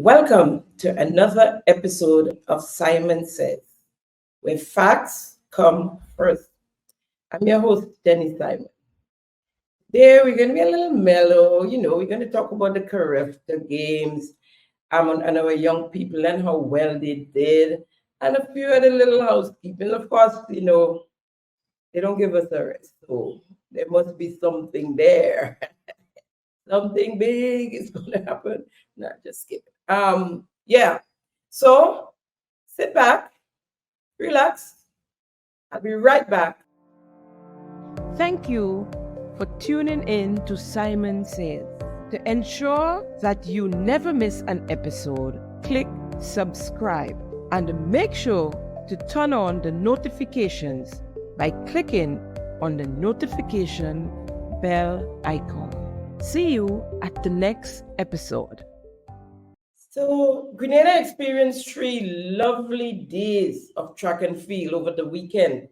Welcome to another episode of Simon Says, where facts come first. I'm your host, Jenny Simon. There, we're going to be a little mellow. We're going to talk about the Carifta games and our young people and how well they did, and a few other little housekeeping. Of course, they don't give us a rest, so there must be something there. Something big is going to happen. Not just kidding. Yeah. So sit back, relax. I'll be right back. Thank you for tuning in to Simon Says. To ensure that you never miss an episode, click subscribe and make sure to turn on the notifications by clicking on the notification bell icon. See you at the next episode. So Grenada experienced 3 lovely days of track and field over the weekend,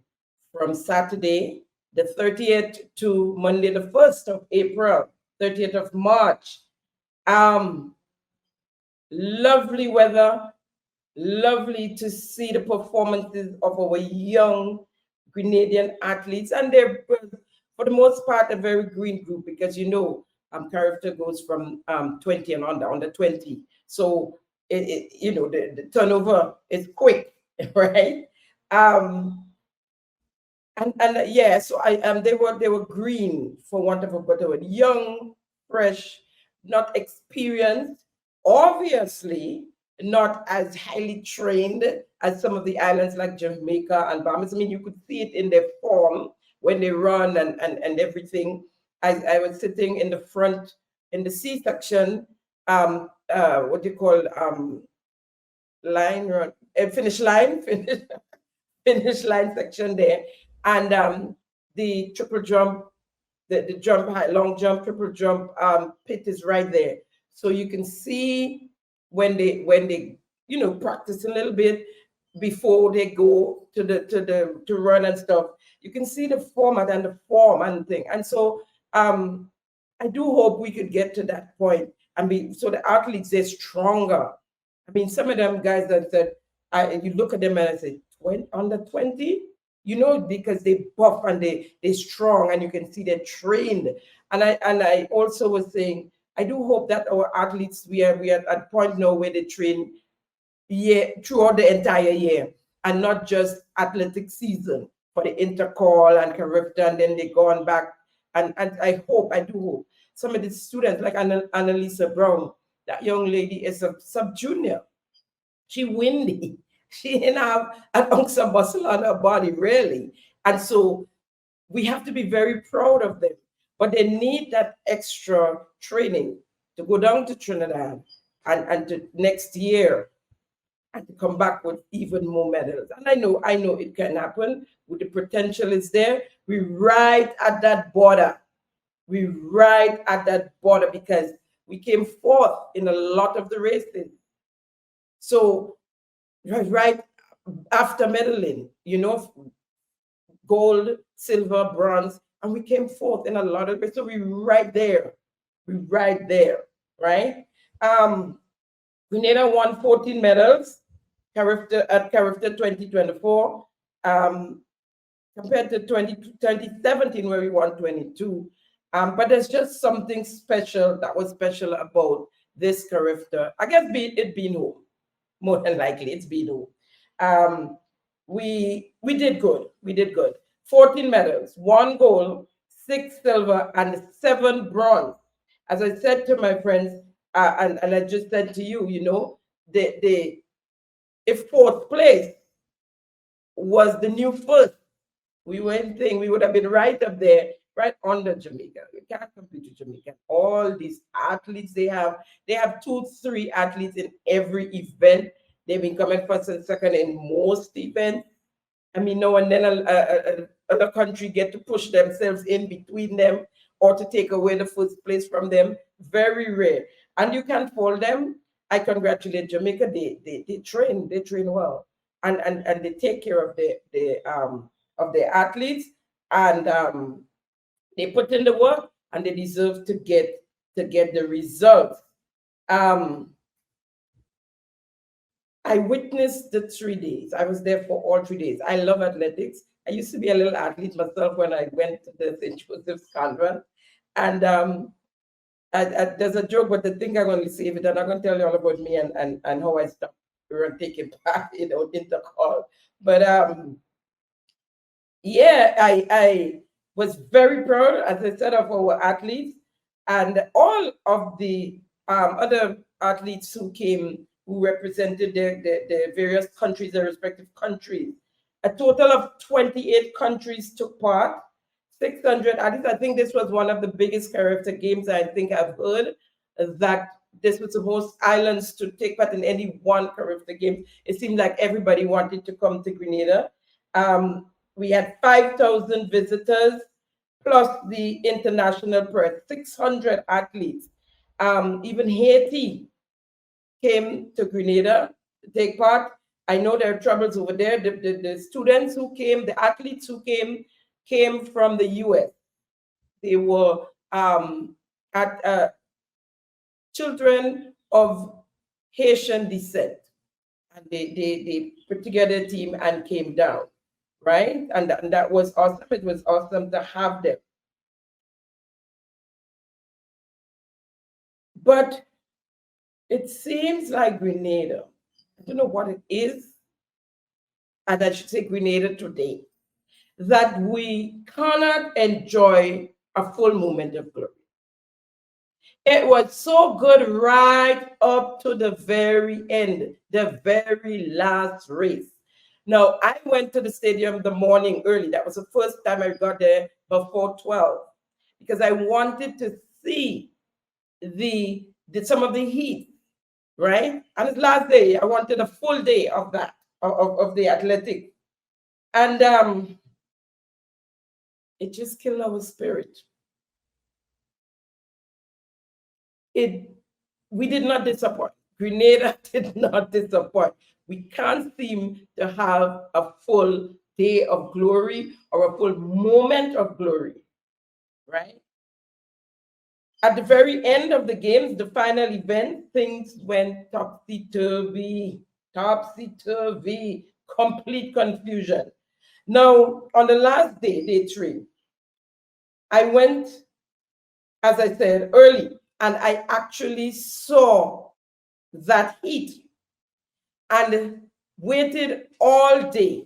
from Saturday, the 30th, to Monday, the 1st of April, 30th of March. Um, Lovely weather, lovely to see the performances of our young Grenadian athletes, and they're, for the most part, a very green group, because Carifta goes from 20 and under 20, so the turnover is quick, right? Um, and yeah, so they were green, for want of a better word, young, fresh, not experienced, obviously not as highly trained as some of the islands like Jamaica and Bahamas. I mean, you could see it in their form when they run and everything. I was sitting in the front in the C section, what do you call, line run, finish line, finish line section there, and the triple jump, the jump, high, long jump, triple jump pit is right there, so you can see when they practice a little bit before they go to run and stuff. You can see the format and the form and thing, and so I do hope we could get to that point and be so the athletes, they're stronger. I mean, some of them guys that said, you look at them and I say, under 20, because they buff and they strong, and you can see they're trained. And I also was saying, I do hope that our athletes, we are at a point now where they train throughout the entire year, and not just athletic season for the intercall and Carifta, and then they go on back. And I do hope some of the students like Annalisa Brown, that young lady is a sub junior. She windy. She didn't have an ounce of muscle on her body, really. And so we have to be very proud of them. But they need that extra training to go down to Trinidad and to next year, and to come back with even more medals. And I know it can happen. With the potential is there. We're right at that border. We're right at that border, because we came fourth in a lot of the races. So right after medaling, gold, silver, bronze, and we came fourth in a lot of it. So we're right there. We're right there, right? Grenada won 14 medals at Carifta 2024, compared to 2017, where we won 22. But there's just something special that was special about this Carifta. I guess it being home, more than likely, it's been home. We did good. We did good. 14 medals, 1 gold, 6 silver, and 7 bronze. As I said to my friends, and I just said to you, if fourth place was the new first, we would have been right up there, right under Jamaica. We can't compete with Jamaica. All these athletes they have 2, 3 athletes in every event. They've been coming first and second in most events. I mean, no, and then another country get to push themselves in between them, or to take away the first place from them. Very rare. And you can't fault them. I congratulate Jamaica. They train well, and they take care of their athletes, and they put in the work, and they deserve to get the results. I witnessed the 3 days. I was there for all 3 days. I love athletics. I used to be a little athlete myself when I went to the St. Joseph's Convent. And there's a joke, but I think I'm going to save it. And I'm going to tell you all about me and how I stopped taking part, in the call. But yeah, I was very proud, as I said, of our athletes and all of the other athletes who came, who represented their various countries, their respective countries. A total of 28 countries took part, 600 athletes. I think this was one of the biggest Carifta games I think I've heard, that this was the most islands to take part in any one Carifta game. It seemed like everybody wanted to come to Grenada. We had 5,000 visitors, plus the international press, 600 athletes. Even Haiti came to Grenada to take part. I know there are troubles over there. The students who came, the athletes who came from the US. They were children of Haitian descent. And they put together a team and came down, right? And that was awesome. It was awesome to have them. But it seems like Grenada, I don't know what it is, and I should say Grenada today, that we cannot enjoy a full moment of glory. It was so good right up to the very end, the very last race. Now, I went to the stadium the morning early. That was the first time I got there before 12, because I wanted to see some of the heat, right? And it's last day. I wanted a full day of that, of the athletic. And it just killed our spirit. We did not disappoint. Grenada did not disappoint. We can't seem to have a full day of glory or a full moment of glory, right? At the very end of the games, the final event, things went topsy-turvy, topsy-turvy, complete confusion. Now, on the last day, day 3, I went, as I said, early, and I actually saw that heat and waited all day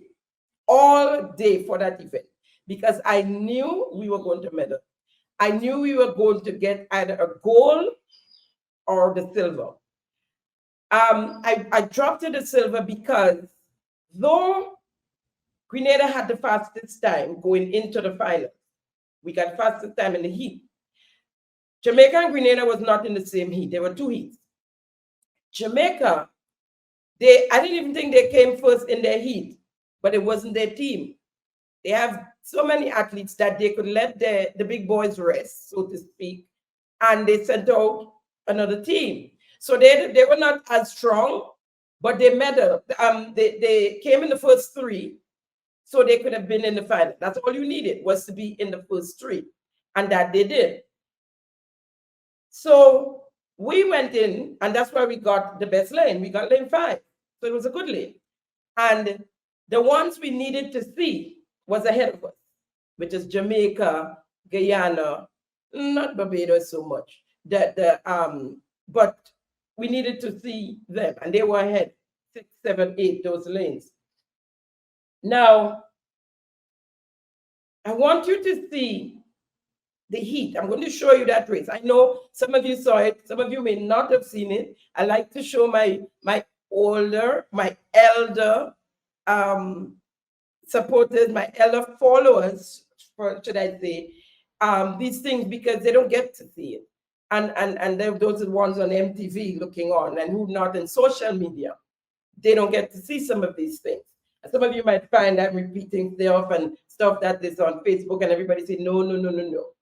for that event, because I knew we were going to medal. I knew we were going to get either a gold or the silver. I dropped to the silver because though Grenada had the fastest time going into the final, we got fastest time in the heat. Jamaica and Grenada was not in the same heat. There were 2 heats. Jamaica, I didn't even think they came first in their heat, but it wasn't their team. They have so many athletes that they could let the big boys rest, so to speak, and they sent out another team. So they were not as strong, but they medaled. They came in the first 3, so they could have been in the final. That's all you needed, was to be in the first 3, and that they did. So we went in, and that's why we got the best lane. We got lane 5, so it was a good lane. And the ones we needed to see was ahead of us, which is Jamaica, Guyana, not Barbados so much. But we needed to see them, and they were ahead 6, 7, 8, those lanes. Now, I want you to see the heat. I'm going to show you that race. I know some of you saw it, some of you may not have seen it. I like to show my elder supporters, my elder followers, should I say, these things, because they don't get to see it. And those are the ones on MTV looking on, and who not in social media. They don't get to see some of these things. And some of you might find I'm repeating stuff and stuff that is on Facebook, and everybody say, no, no, no, no, no.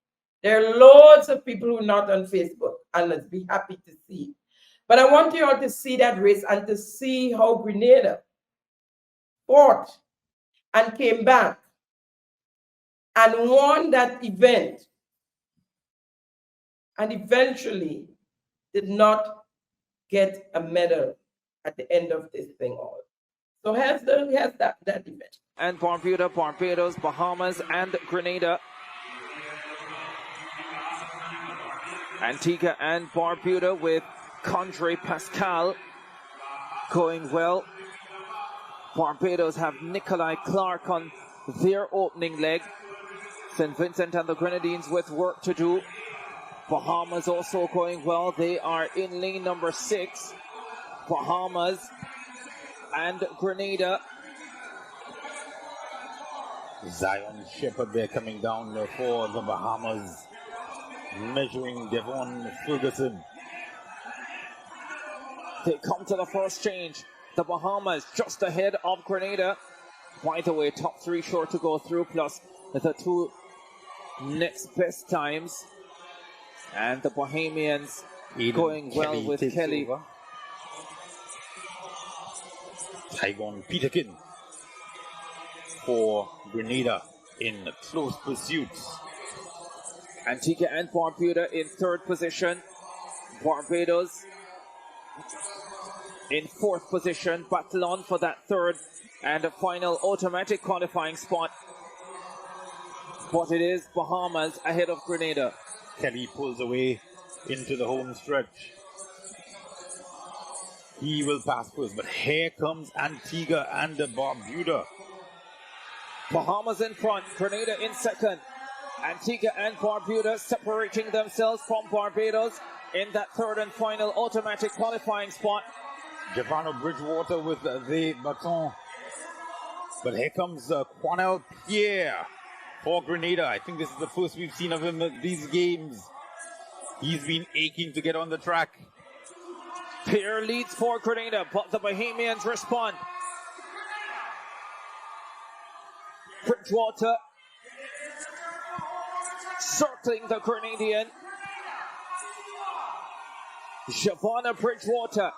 There are loads of people who are not on Facebook, and let's be happy to see. But I want you all to see that race and to see how Grenada fought and came back and won that event, and eventually did not get a medal. at the end of this thing all. So here's that event. And Barbados, Bahamas, and Grenada. Antigua and Barbuda with Condre Pascal going well. Barbados have Nikolai Clark on their opening leg. St. Vincent and the Grenadines with work to do. Bahamas also going well. They are in lane number 6. Bahamas and Grenada. Zion Shepherd there coming down for the Bahamas, measuring Devon Ferguson. They come to the first change. The Bahamas just ahead of Grenada. By the way, top 3 short to go through, plus the 2 next best times. And the Bahamians going well Kelly with Kelly. Over. Tygon Peterkin for Grenada in close pursuit. Antigua and Barbuda in 3rd position. Barbados in 4th position. Battle on for that 3rd and a final automatic qualifying spot. But it is Bahamas ahead of Grenada. Kelly pulls away into the home stretch. He will pass first, but here comes Antigua and Barbuda. Bahamas in front, Grenada in 2nd. Antigua and Barbuda separating themselves from Barbados in that 3rd and final automatic qualifying spot. Giovanni Bridgewater with the baton. But here comes Quanel Pierre for Grenada. I think this is the first we've seen of him in these games. He's been aching to get on the track. Pierre leads for Grenada, but the Bahamians respond. Bridgewater circling the Grenadian. Giovanna Bridgewater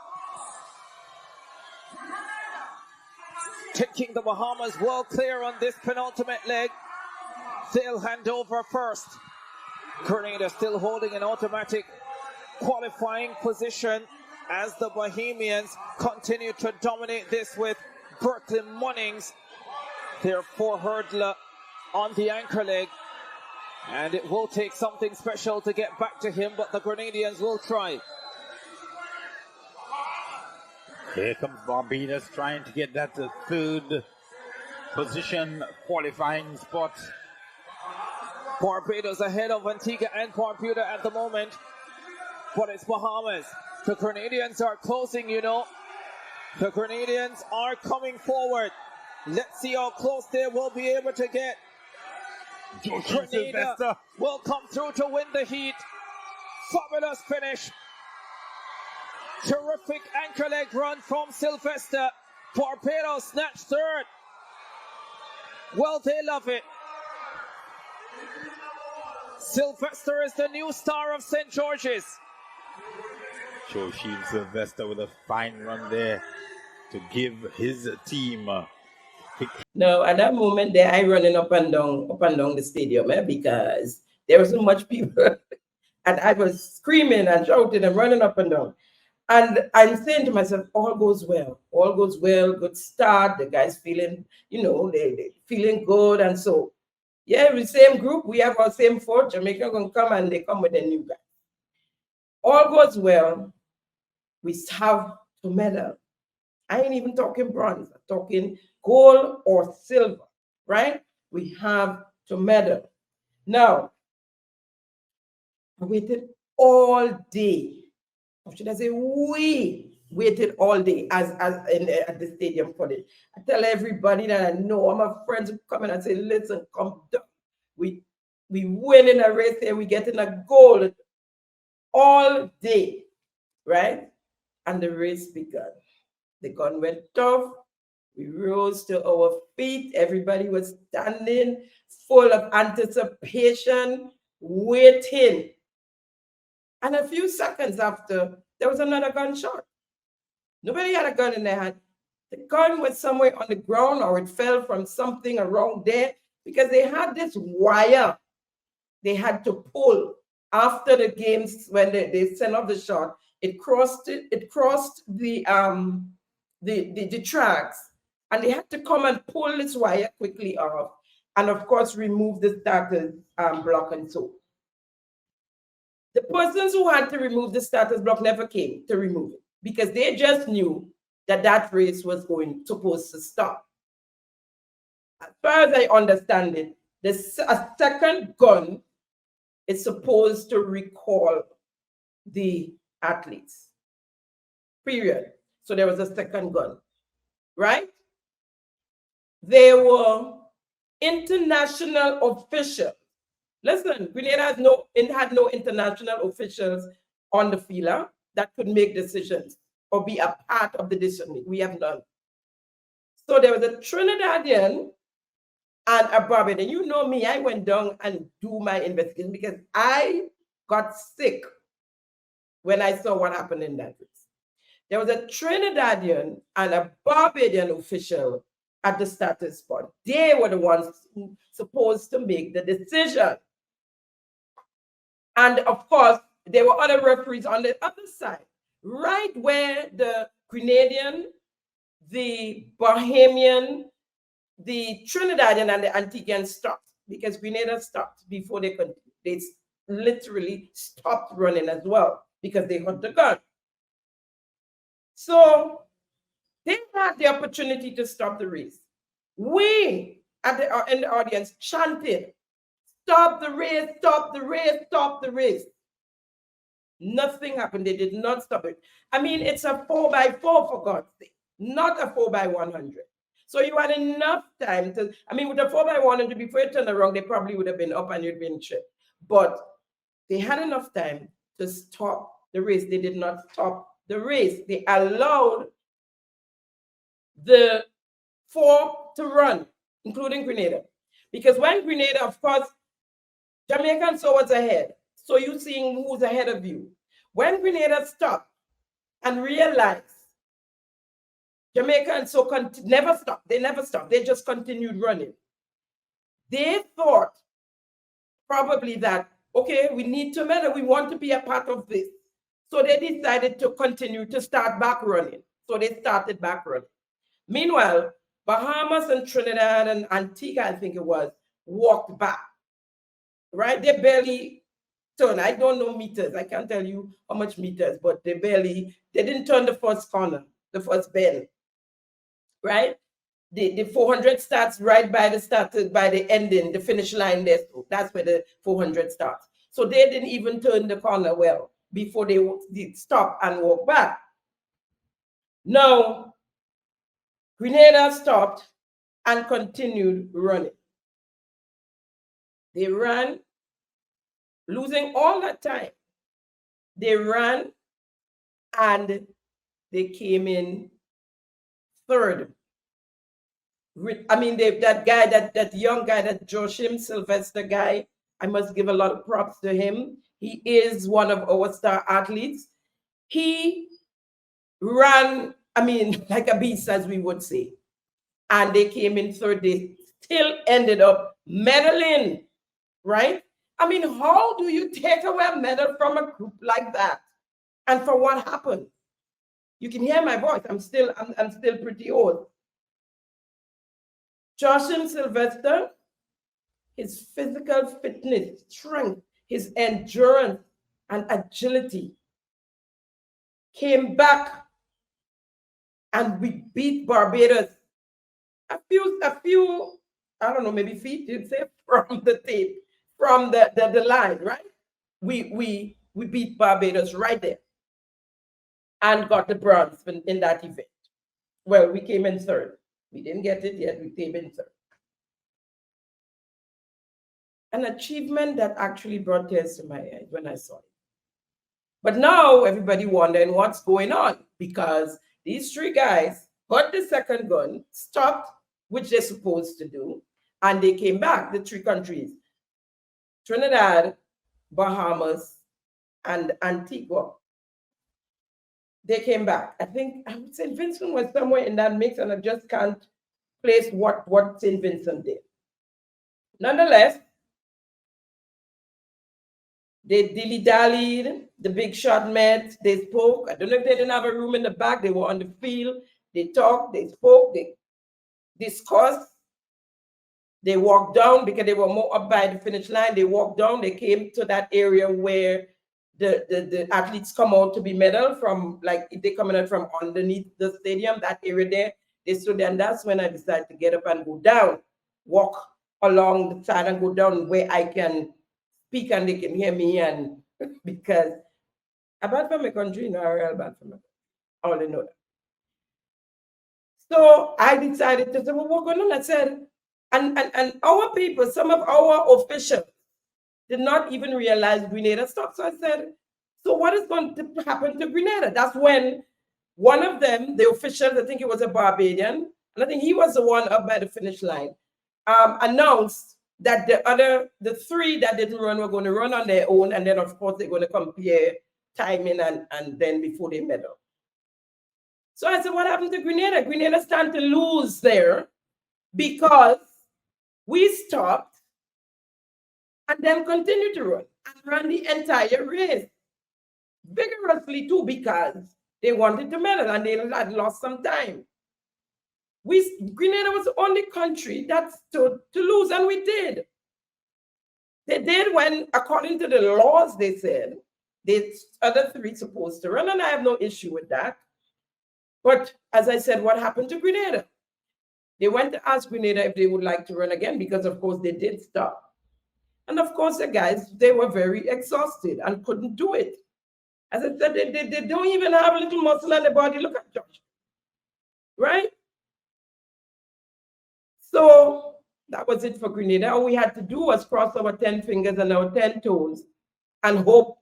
taking the Bahamas well clear on this penultimate leg. They'll hand over first. Grenada still holding an automatic qualifying position as the Bahamians continue to dominate this with Berkeley Munnings, their 4-hurdler on the anchor leg. And it will take something special to get back to him, but the Grenadians will try. Here comes Barbados trying to get that 3rd position qualifying spot. Barbados ahead of Antigua and Barbuda at the moment, but it's Bahamas. The Grenadians are closing, you know. The Grenadians are coming forward. Let's see how close they will be able to get. Grenada will come through to win the heat. Fabulous finish. Terrific anchor leg run from Sylvester. Barbados snatched 3rd. Well, they love it. Sylvester is the new star of St. George's. Joachim Sylvester with a fine run there to give his team No, at that moment there, I running up and down the stadium because there were so much people, and I was screaming and shouting and running up and down. And I'm saying to myself, all goes well, good start. The guys feeling, they feeling good, and so yeah, the same group, we have our same 4. Jamaica gonna come and they come with a new guy. All goes well. We have to medal. I ain't even talking bronze. I'm talking gold or silver, right? We have to medal. Now, I waited all day. Or should I say, we waited all day at the stadium for it. I tell everybody that I know, all my friends who come in and say, listen, come down. We win in a race here, we get in a gold all day, right? And the race began. The gun went off. We rose to our feet. Everybody was standing, full of anticipation, waiting. And a few seconds after, there was another gunshot. Nobody had a gun in their hand. The gun was somewhere on the ground, or it fell from something around there, because they had this wire they had to pull after the games when they sent off the shot. It crossed the tracks, and they had to come and pull this wire quickly off, and of course remove the starters block and so. The persons who had to remove the starters block never came to remove it because they just knew that that race was supposed to stop. As far as I understand it, a second gun is supposed to recall the athletes, period. So there was a second gun, right? There were international officials. Listen, Grenada had no international officials on the field that could make decisions or be a part of the decision. We have none. So there was a Trinidadian and a Barbadian. You know me, I went down and do my investigation because I got sick when I saw what happened in that race. There was a Trinidadian and a Barbadian official at the starting spot. They were the ones supposed to make the decision. And of course, there were other referees on the other side, right where the Grenadian, the Bahamian, the Trinidadian, and the Antiguan stopped, because Grenada stopped before they could. They literally stopped running as well because they had the gun. So they had the opportunity to stop the race. We in the audience chanted, "Stop the race, stop the race, stop the race." Nothing happened. They did not stop it. I mean, it's a 4x4 for God's sake, not a 4x100. So you had enough time to, I mean, with a 4x100, before you turn around, they probably would have been up and you'd been tripped. But they had enough time to stop the race. They did not stop the race. They allowed the 4 to run, including Grenada. Because when Grenada, of course, Jamaican saw what's ahead. So you seeing who's ahead of you. When Grenada stopped and realized Jamaican so never stopped. They never stopped. They just continued running. They thought probably that, okay, we need to medal. We want to be a part of this. So they decided to continue to start back running. So they started back running. Meanwhile, Bahamas and Trinidad and Antigua, I think it was, walked back. Right? They barely turned. I don't know meters. I can't tell you how much meters, but they didn't turn the first corner, the first bend. Right? The 400 starts right by the ending, the finish line there. So that's where the 400 starts. So they didn't even turn the corner well before they stop and walk back. Now, Grenada stopped and continued running. They ran, losing all that time. They ran and they came in third. I mean, that young guy, that Joshim Sylvester guy, I must give a lot of props to him. He is one of our star athletes. He ran, I mean, like a beast, as we would say. And they came in third. They still ended up medaling, right? I mean, how do you take away a medal from a group like that? And for what happened? You can hear my voice. I'm still pretty old. Joshim Sylvester, his physical fitness, strength, his endurance and agility came back, and we beat Barbados a few, I don't know, maybe feet, you'd say, from the tape, from the line, right? We beat Barbados right there and got the bronze in that event. Well, we came in third. We didn't get it yet, we came in third. An achievement that actually brought tears to my eyes when I saw it. But now everybody wondering what's going on, because these 3 guys got the second gun, stopped, which they're supposed to do, and they came back, the 3 countries, Trinidad, Bahamas, and Antigua. They came back. I think St. Vincent was somewhere in that mix, and I just can't place what St. Vincent did. Nonetheless, They dilly-dallied, the big shot met, they spoke. I don't know if they didn't have a room in the back, they were on the field, they talked, they spoke, they discussed. They walked down because they were more up by the finish line. They walked down, they came to that area where the athletes come out to be medal from, like if they coming out from underneath the stadium, that area there, they stood there, and that's when I decided to get up and go down, walk along the side and go down where I can speak and they can hear me, and because I'm bad for my country, no, I'm real bad for my country. I only know that. So I decided to say, well, what's going on? I said, and our people, some of our officials did not even realize Grenada stopped. So I said, so what is going to happen to Grenada? That's when one of them, the officials, I think it was a Barbadian, and I think he was the one up by the finish line, announced that the three that didn't run were going to run on their own, and then of course they're going to compare timing and then before they medal. So I said, what happened to Grenada? Grenada stand to lose there because we stopped and then continued to run and ran the entire race vigorously too, because they wanted to medal and they had lost some time. Grenada was the only country that stood to lose, and we did. They did when, according to the laws, they said the other three supposed to run, and I have no issue with that. But as I said, what happened to Grenada? They went to ask Grenada if they would like to run again, because of course they did stop. And of course the guys, they were very exhausted and couldn't do it. As I said, they don't even have a little muscle on their body. Look at Josh, right? So that was it for Grenada. All we had to do was cross our 10 fingers and our 10 toes and hope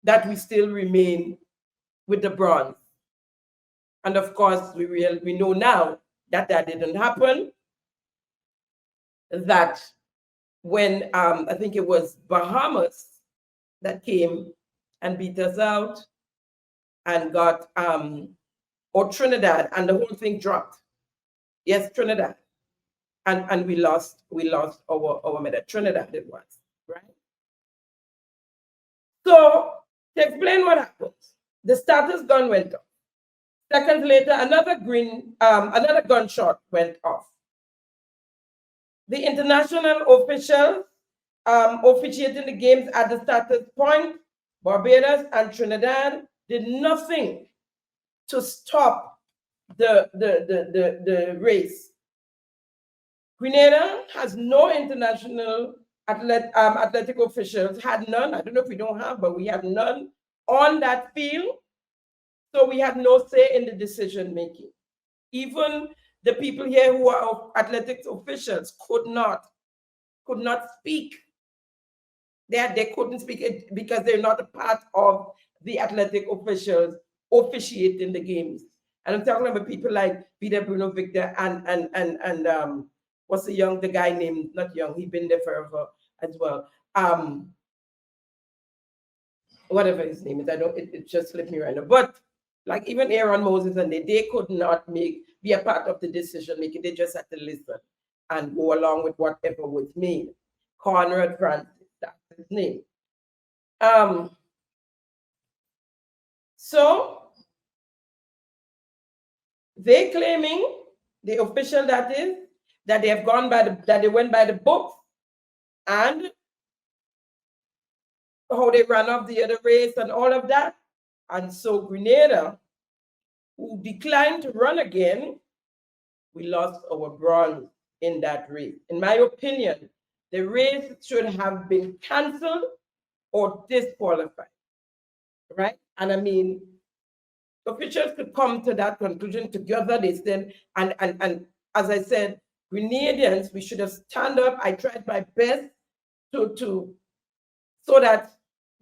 that we still remain with the bronze. And of course, we know now that that didn't happen. That when I think it was Bahamas that came and beat us out and got, or Trinidad, and the whole thing dropped. Yes, Trinidad. And we lost our medal. Trinidad it was, right? So to explain what happened, the starter's gun went off. Seconds later, another gunshot went off. The international officials officiating the games at the starter's point, Barbados and Trinidad, did nothing to stop the race. Grenada has no international athletic officials, had none. I don't know if we don't have, but we have none on that field. So we had no say in the decision making. Even the people here who are athletics officials could not speak. They couldn't speak it because they're not a part of the athletic officials officiating the games. And I'm talking about people like Peter Bruno Victor and what's the guy named, not young, he's been there forever as well. Whatever his name is, it just slipped me right now. But like even Aaron Moses and they could not be a part of the decision making. They just had to listen and go along with whatever was made. Conrad Francis, that's his name. So they claiming, the official that is, that they have gone that they went by the books and how they ran off the other race and all of that. And so Grenada, who declined to run again, we lost our bronze in that race. In my opinion, the race should have been canceled or disqualified, right? And I mean, officials could come to that conclusion together. They said, and as I said, Grenadians, we should have stand up. I tried my best so that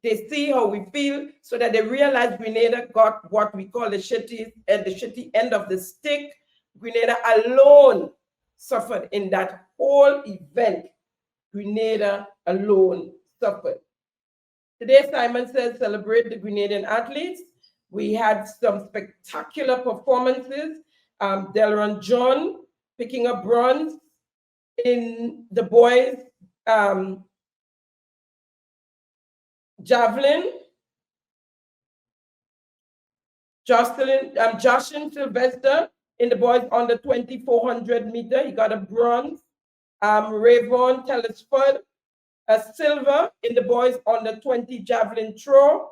they see how we feel, so that they realize Grenada got what we call the shitty end of the stick. Grenada alone suffered in that whole event. Grenada alone suffered. Today, Simon says, celebrate the Grenadian athletes. We had some spectacular performances. Delron John picking up bronze in the boys Javelin, Joshin Sylvester in the boys under 2400 meter. He got a bronze. Rayvon Telesford, a silver in the boys under 20 javelin throw.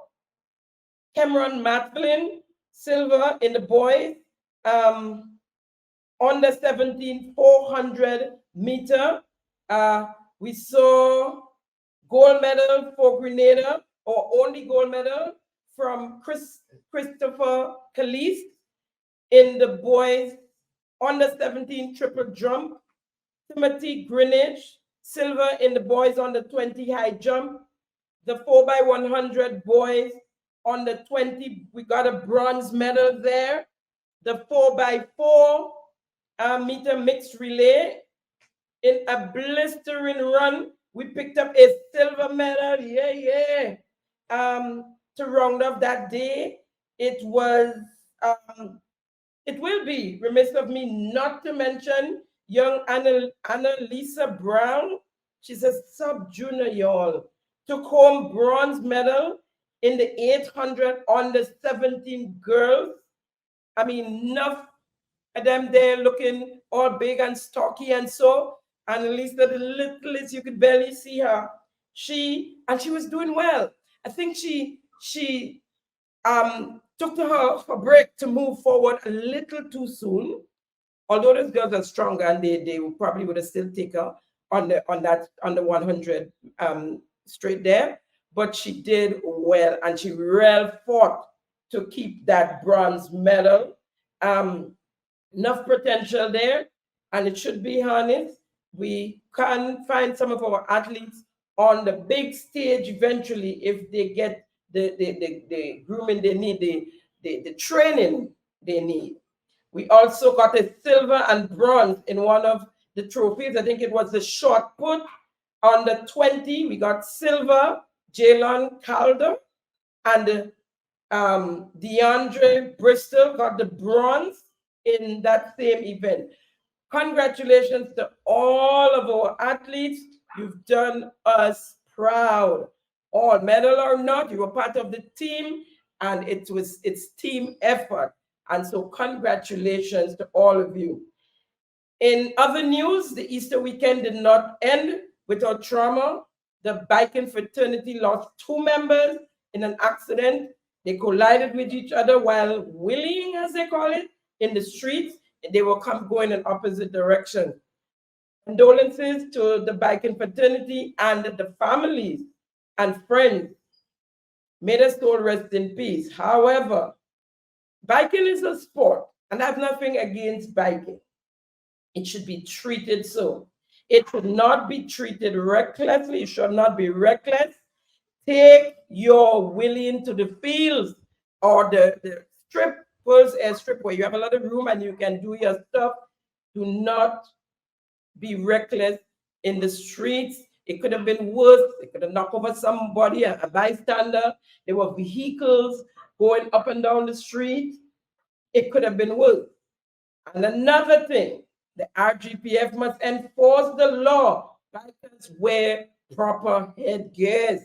Cameron Matlin, silver in the boys under 17 400 meter. We saw gold medal for Grenada, or only gold medal, from Christopher Caliste in the boys under 17 triple jump. Timothy Greenwich, silver in the boys under 20 high jump. The 4x100 boys under 20, we got a bronze medal there. The 4x4 meter mixed relay, in a blistering run, we picked up a silver medal. Yeah. To round up that day, it will be remiss of me not to mention young Annalisa Brown. She's a sub-junior, y'all. Took home bronze medal in the 800 under 17 girls. I mean, enough of them there looking all big and stocky and so. Annalisa, the littlest, you could barely see her. She was doing well. I think she took to her for break to move forward a little too soon. Although those girls are stronger and they probably would have still taken her on the 100 straight there. But she did well and she really fought to keep that bronze medal. Enough potential there, and it should be honest. We can find some of our athletes on the big stage eventually if they get the grooming they need, the training they need. We also got a silver and bronze in one of the trophies. I think it was the shot put on the 20. We got silver, Jalen Calder, and DeAndre Bristol got the bronze in that same event. Congratulations to all of our athletes. You've done us proud. All medal or not, you were part of the team, and it's team effort. And so congratulations to all of you. In other news, the Easter weekend did not end without trauma. The biking fraternity lost 2 members in an accident. They collided with each other while wheeling, as they call it, in the streets. They were going in opposite directions. Condolences to the biking fraternity and the families and friends. May their soul rest in peace. However, biking is a sport, and I have nothing against biking. It should be treated so. It should not be treated recklessly. It should not be reckless. Take your wheeling to the fields or the strip, Pearl's Air Strip, where you have a lot of room and you can do your stuff. Do not be reckless in the streets. It could have been worse. It could have knocked over somebody, a bystander. There were vehicles going up and down the street. It could have been worse. And another thing, the RGPF must enforce the law. Bikers wear proper headgears.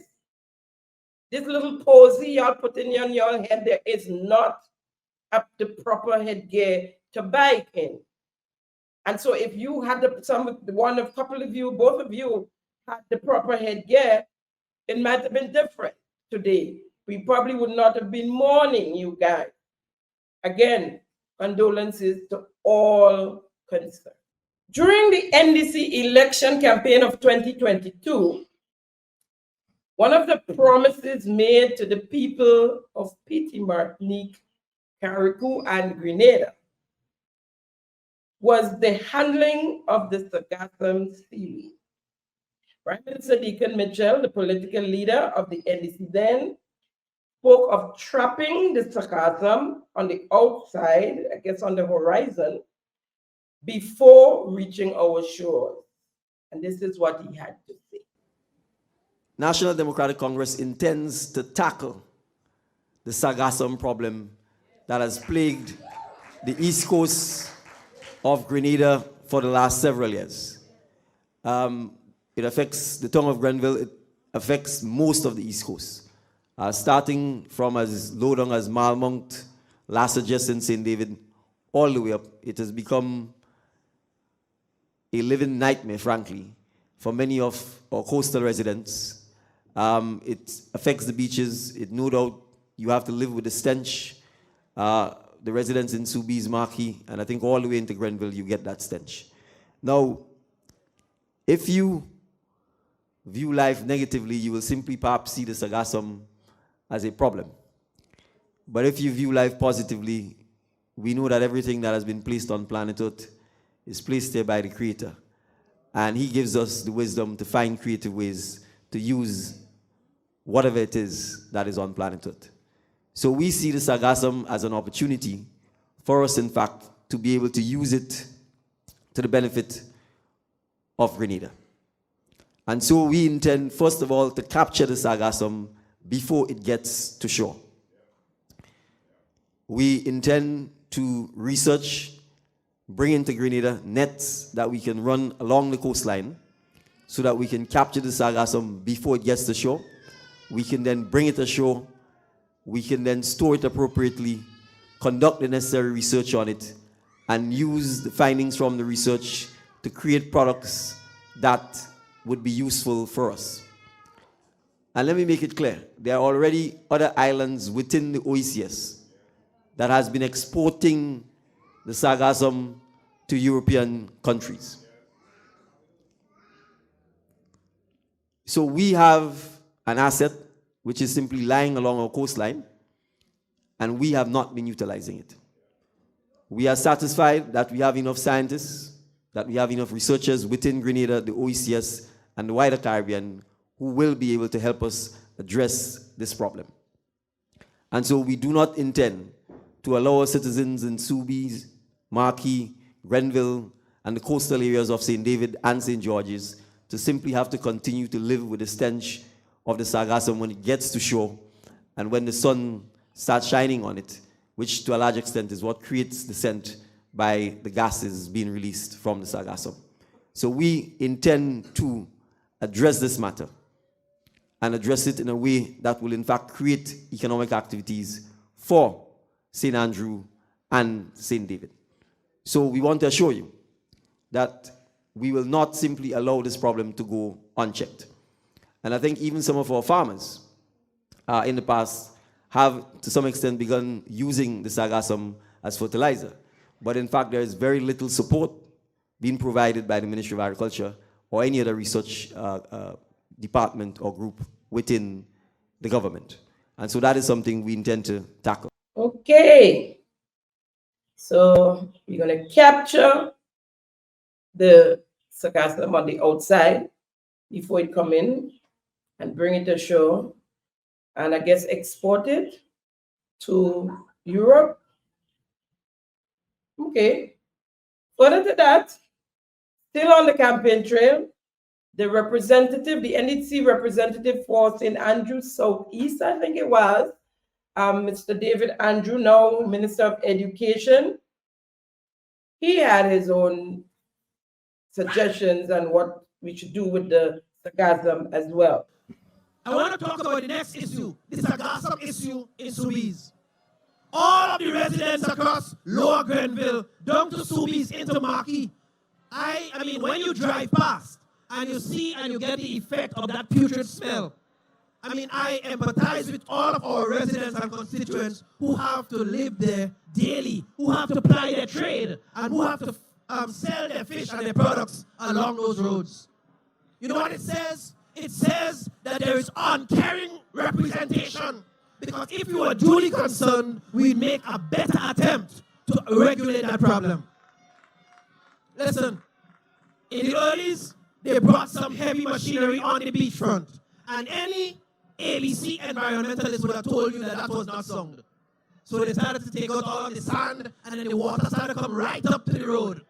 This little posy y'all putting on your head there is not up the proper headgear to bike in. And so if you had a couple of you, both of you had the proper headgear, it might have been different today. We probably would not have been mourning you guys. Again, condolences to all concerned. During the NDC election campaign of 2022, one of the promises made to the people of Petite Martinique, Carriacou, and Grenada was the handling of the sargassum seaweed. Prime Minister Deacon Mitchell, the political leader of the NDC then, spoke of trapping the sargassum on the outside, I guess on the horizon, before reaching our shores. And this is what he had to say. National Democratic Congress intends to tackle the sargassum problem that has plagued the east coast of Grenada for the last several years. It affects the town of Grenville. It affects most of the east coast. starting from as low down as Malmont, last adjacent St. David, all the way up. It has become a living nightmare, frankly, for many of our coastal residents. It affects the beaches. It no doubt you have to live with the stench. The residents in Sobeys, Marquis, and I think all the way into Grenville, you get that stench. Now, if you view life negatively, you will simply perhaps see the sargassum as a problem. But if you view life positively, we know that everything that has been placed on planet Earth is placed there by the Creator. And He gives us the wisdom to find creative ways to use whatever it is that is on planet Earth. So we see the sargassum as an opportunity for us, in fact, to be able to use it to the benefit of Grenada. And so we intend, first of all, to capture the sargassum before it gets to shore. We intend to research, bring into Grenada nets that we can run along the coastline so that we can capture the sargassum before it gets to shore. We can then bring it ashore. We can then store it appropriately, conduct the necessary research on it, and use the findings from the research to create products that would be useful for us. And let me make it clear, there are already other islands within the OECS that has been exporting the sargassum to European countries. So we have an asset which is simply lying along our coastline, and we have not been utilizing it. We are satisfied that we have enough scientists, that we have enough researchers within Grenada, the OECS, and the wider Caribbean who will be able to help us address this problem. And so we do not intend to allow our citizens in Sobeys, Marquis, Grenville, and the coastal areas of St. David and St. George's to simply have to continue to live with the stench of the sargassum when it gets to shore and when the sun starts shining on it, which to a large extent is what creates the scent by the gases being released from the sargassum. So we intend to address this matter and address it in a way that will in fact create economic activities for St. Andrew and St. David. So we want to assure you that we will not simply allow this problem to go unchecked. And I think even some of our farmers in the past have, to some extent, begun using the sargassum as fertilizer. But in fact, there is very little support being provided by the Ministry of Agriculture or any other research department or group within the government. And so that is something we intend to tackle. Okay. So we're going to capture the sargassum on the outside before it come in and bring it ashore, and I guess export it to Europe. Okay. Further to that, still on the campaign trail, the representative, the NDC representative for St. Andrews Southeast, I think it was, Mr. David Andrew, now Minister of Education, he had his own suggestions on what we should do with the sargassum as well. I want to talk about the next issue, the sargassum issue in Sobeys. All of the residents across Lower Grenville, down to Sobeys, into Marquis, I mean, when you drive past and you see and you get the effect of that putrid smell, I mean, I empathize with all of our residents and constituents who have to live there daily, who have to ply their trade, and who have to sell their fish and their products along those roads. You know what it says? It says that there is uncaring representation. Because if you were duly concerned, we'd make a better attempt to regulate that problem. Listen, in the earlies, they brought some heavy machinery on the beachfront. And any ABC environmentalist would have told you that that was not sound. So they started to take out all of the sand, and then the water started to come right up to the road.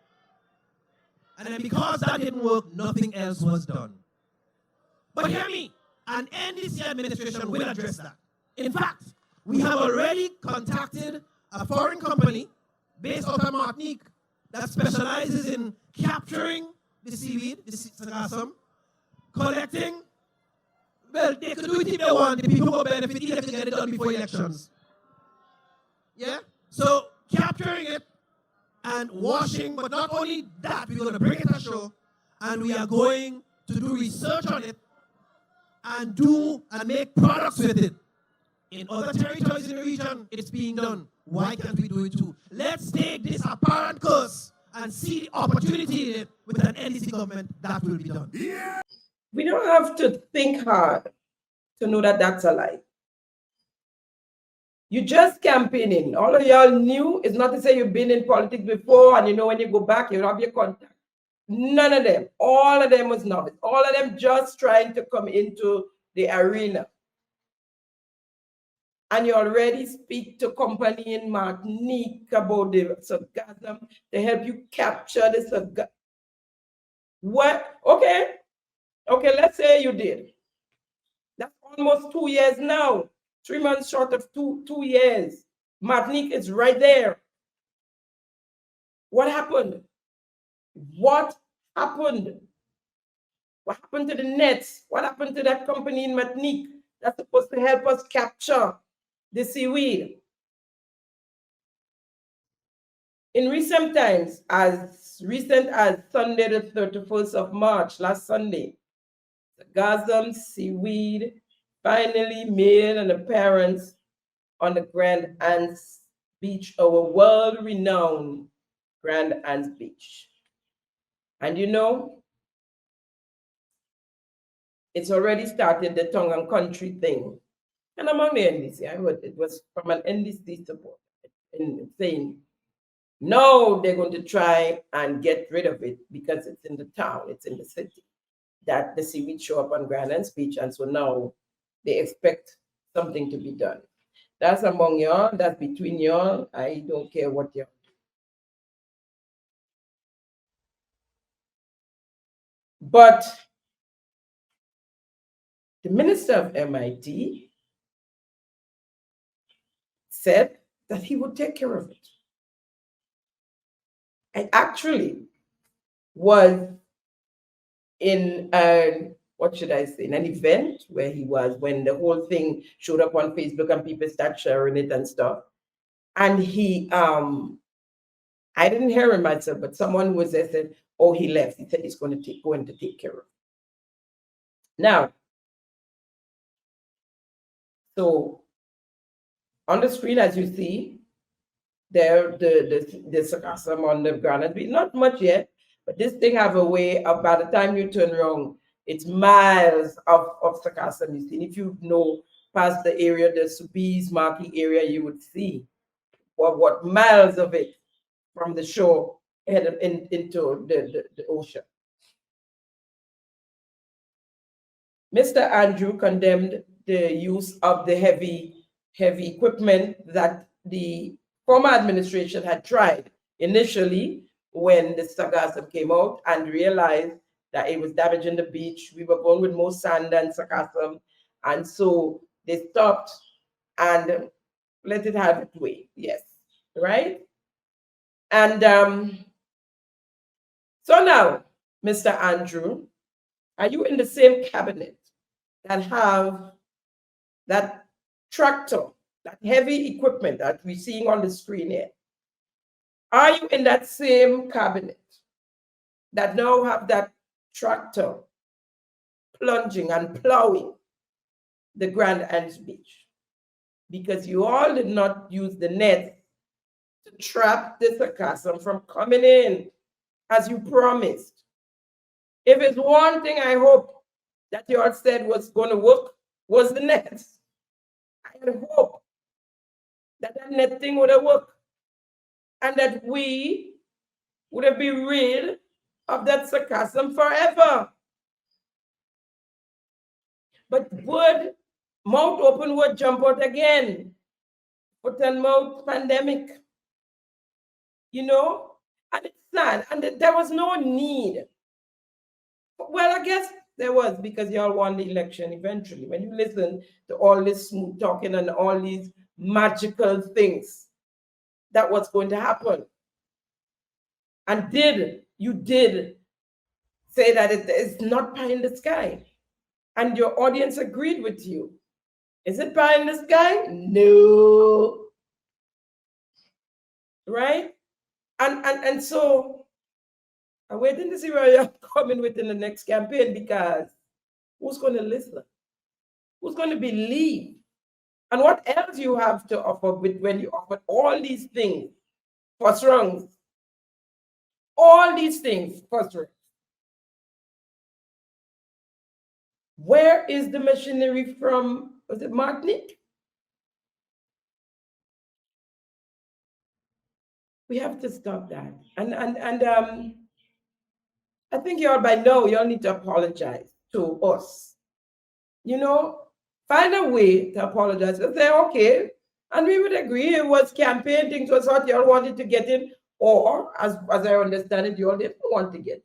And then because that didn't work, nothing else was done. But hear me, an NDC administration will address that. In fact, we have already contacted a foreign company based out of Martinique that specializes in capturing the seaweed, the sargassum, collecting Well, they could do it if they want. The people will benefit if they can get it done before elections. Yeah? So capturing it and washing, but not only that, we're going to bring it ashore and we are going to do research on it and do and make products with it. In other territories in the region, it's being done. Why can't we do it too? Let's take this apparent curse and see the opportunity in it with an NDC government that will be done. We don't have to think hard to know that that's a lie. You just campaigning. All of y'all knew. It's not to say you've been in politics before and you know when you go back, you have your contact. None of them. All of them was novice. All of them just trying to come into the arena. And you already speak to company in Martinique about the sarcasm to help you capture the sarcasm. What? Okay. Okay, let's say you did. That's almost 2 years now. 3 months short of two years. Martinique is right there. What happened? What happened? What happened to the nets? What happened to that company in Martinique that's supposed to help us capture the seaweed? In recent times, as recent as Sunday, the 31st of March, last Sunday, the Gazam seaweed finally made an appearance on the Grand Anse Beach, our world-renowned Grand Anse Beach. And you know, it's already started the tongue and country thing. And among the NDC, I heard it was from an NDC support saying, no, they're going to try and get rid of it because it's in the town, it's in the city, that the seaweed show up on Grand Anse Beach. And so now they expect something to be done. That's among y'all, that's between y'all. I don't care what y'all do. But the minister of MIT said that he would take care of it. I actually was in what should I say, in an event where he was when the whole thing showed up on Facebook and people start sharing it and stuff. And he, I didn't hear him myself, but someone was there said, oh, he left. He said he's going to take care of it. Now, so on the screen, as you see, there the sarcasm on the Grand Beach, not much yet, but this thing have a way of, by the time you turn around, it's miles of sarcasm. You see, if you know past the area, the Soubise Marquee area, you would see what miles of it from the shore head into the ocean. Mr. Andrew condemned the use of the heavy equipment that the former administration had tried initially when the sargassum came out and realized that it was damaging the beach. We were going with more sand than sargassum, and so they stopped and let it have its way. Yes, right? And so now, Mr. Andrew, are you in the same cabinet that have that tractor, that heavy equipment that we're seeing on the screen here? Are you in that same cabinet that now have that tractor plunging and plowing the Grand Anse Beach? Because you all did not use the net to trap the sargassum from coming in as you promised. If it's one thing I hope that you all said was going to work, was the net. I had hope that that net thing would have worked and that we would have been rid of that sargassum forever. But would mouth open, would jump out again. Foot and mouth pandemic. You know? And it's sad. And there was no need. Well, I guess there was, because y'all won the election eventually. When you listen to all this smooth talking and all these magical things that was going to happen. And you did say that it is not pie in the sky. and your audience agreed with you. Is it pie in the sky? No. Right? And so I'm waiting to see where you're coming within the next campaign, because who's going to listen? Who's going to believe? And what else you have to offer when you offer all these things? First rounds. All these things, first rounds. Where is the machinery from? Was it Martinique? We have to stop that. And I think you all by now, you all need to apologize to us. You know, find a way to apologize and say, okay, and we would agree it was campaign things was what you all wanted to get in, or as I understand it, you all didn't want to get in.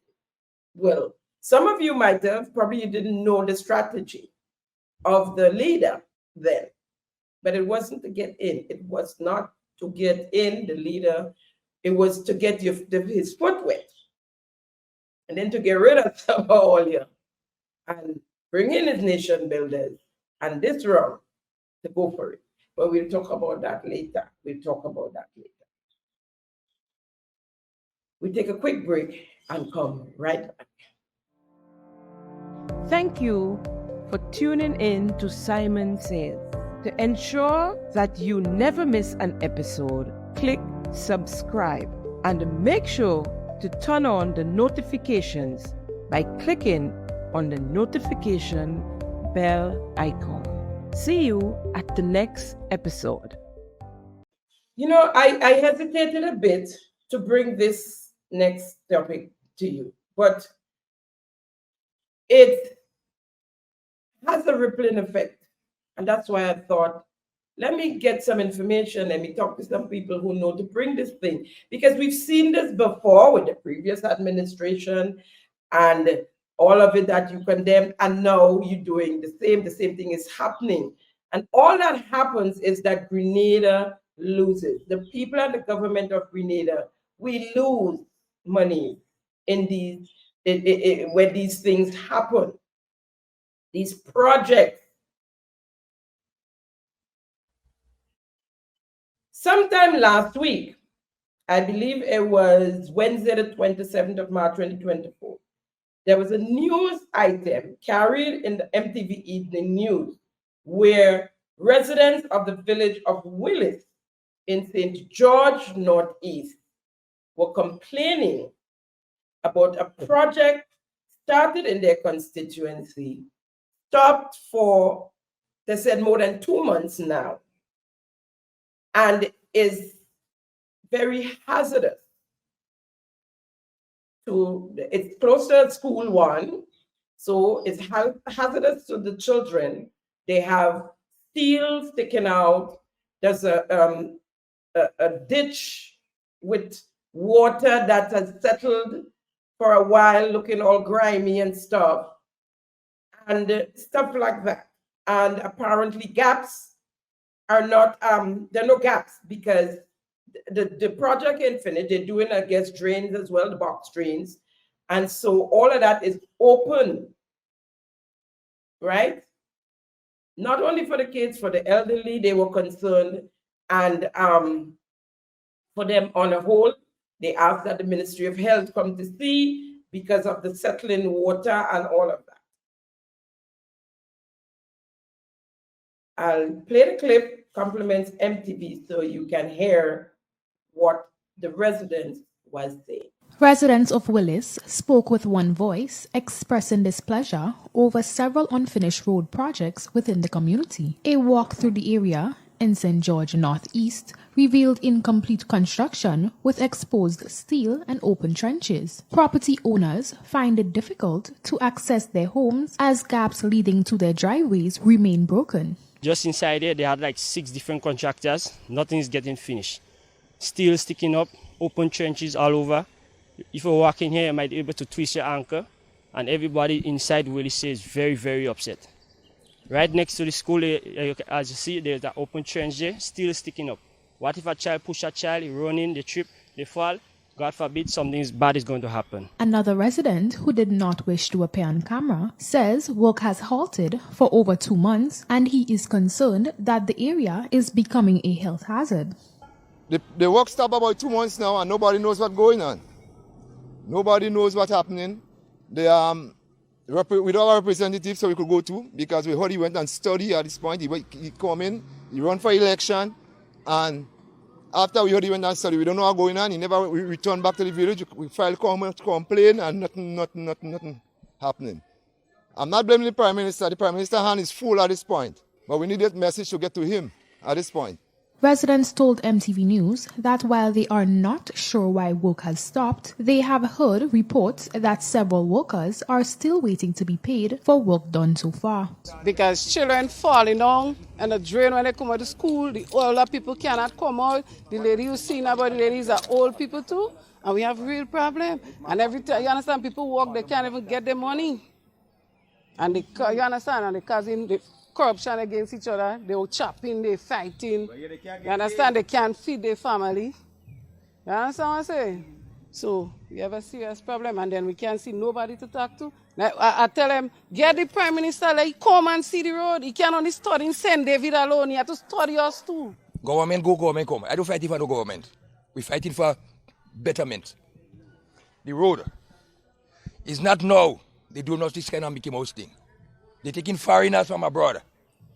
Well, some of you might have, probably you didn't know the strategy of the leader then, but it wasn't to get in. It was not to get in the leader. It was to get his foot wet, and then to get rid of some of all you and bring in his nation builders and this round to go for it. But we'll talk about that later. We'll talk about that later. We take a quick break and come right back. Thank you for tuning in to Simon Says. To ensure that you never miss an episode, click subscribe and make sure to turn on the notifications by clicking on the notification bell icon. See you at the next episode. You know, I hesitated a bit to bring this next topic to you, but it has a rippling effect. And that's why I thought, let me get some information, let me talk to some people who know to bring this thing. Because we've seen this before with the previous administration and all of it that you condemned, and now you're doing the same thing is happening. And all that happens is that Grenada loses. The people and the government of Grenada, we lose money in these, when these things happen. These projects. Sometime last week, I believe it was Wednesday, the 27th of March, 2024, there was a news item carried in the MTV Evening News where residents of the village of Willis in St. George Northeast were complaining about a project started in their constituency, stopped for, they said, more than 2 months now, and is very hazardous. It's close to school one, so it's hazardous to the children. They have steel sticking out. There's a ditch with water that has settled for a while, looking all grimy and stuff, and stuff like that. And apparently gaps are not, there are no gaps because the project Infinite, they're doing, I guess, drains as well, the box drains. And so all of that is open, right? Not only for the kids, for the elderly, they were concerned. And for them on a whole, they asked that the Ministry of Health come to see because of the settling water and all of that. I'll play the clip, compliments MTV, so you can hear what the residents was saying. Residents of Willis spoke with one voice, expressing displeasure over several unfinished road projects within the community. A walk through the area in St. George Northeast revealed incomplete construction with exposed steel and open trenches. Property owners find it difficult to access their homes as gaps leading to their driveways remain broken. Just inside there, they had like 6 different contractors. Nothing is getting finished. Steel sticking up, open trenches all over. If you walk in here, you might be able to twist your ankle. And everybody inside Willis is very, very upset. Right next to the school, as you see, there's an open trench there, steel sticking up. What if a child push a child, he run in, they trip, they fall, God forbid something bad is going to happen. Another resident who did not wish to appear on camera says work has halted for over 2 months and he is concerned that the area is becoming a health hazard. The work stopped about 2 months now and nobody knows what's going on. Nobody knows what's happening. We don't have a representative so we could go to because we heard he went and study at this point. He come in, he run for election, and after we heard he went and study, we don't know what's going on. He never returned back to the village. We filed complaint and nothing happening. I'm not blaming the Prime Minister. The Prime Minister's hand is full at this point. But we need that message to get to him at this point. Residents told MTV News that while they are not sure why work has stopped, they have heard reports that several workers are still waiting to be paid for work done so far. Because children falling down and the drain when they come out of school, the older people cannot come out. The lady you seen about the ladies are old people too, and we have real problem. And every time, you understand, people work, they can't even get their money. And you understand, and the cousin, corruption against each other, they were chopping, they fighting. You understand? They can't feed their family. You understand what I'm saying? So we have a serious problem, and then we can't see nobody to talk to. Now, I tell them, get the Prime Minister, like, come and see the road. He can't only study in St. David alone, he has to study us too. Government go, government come. I don't fight for no government. We're fighting for betterment. The road is not now. They do not this kind of Mickey Mouse thing. They're taking foreigners from abroad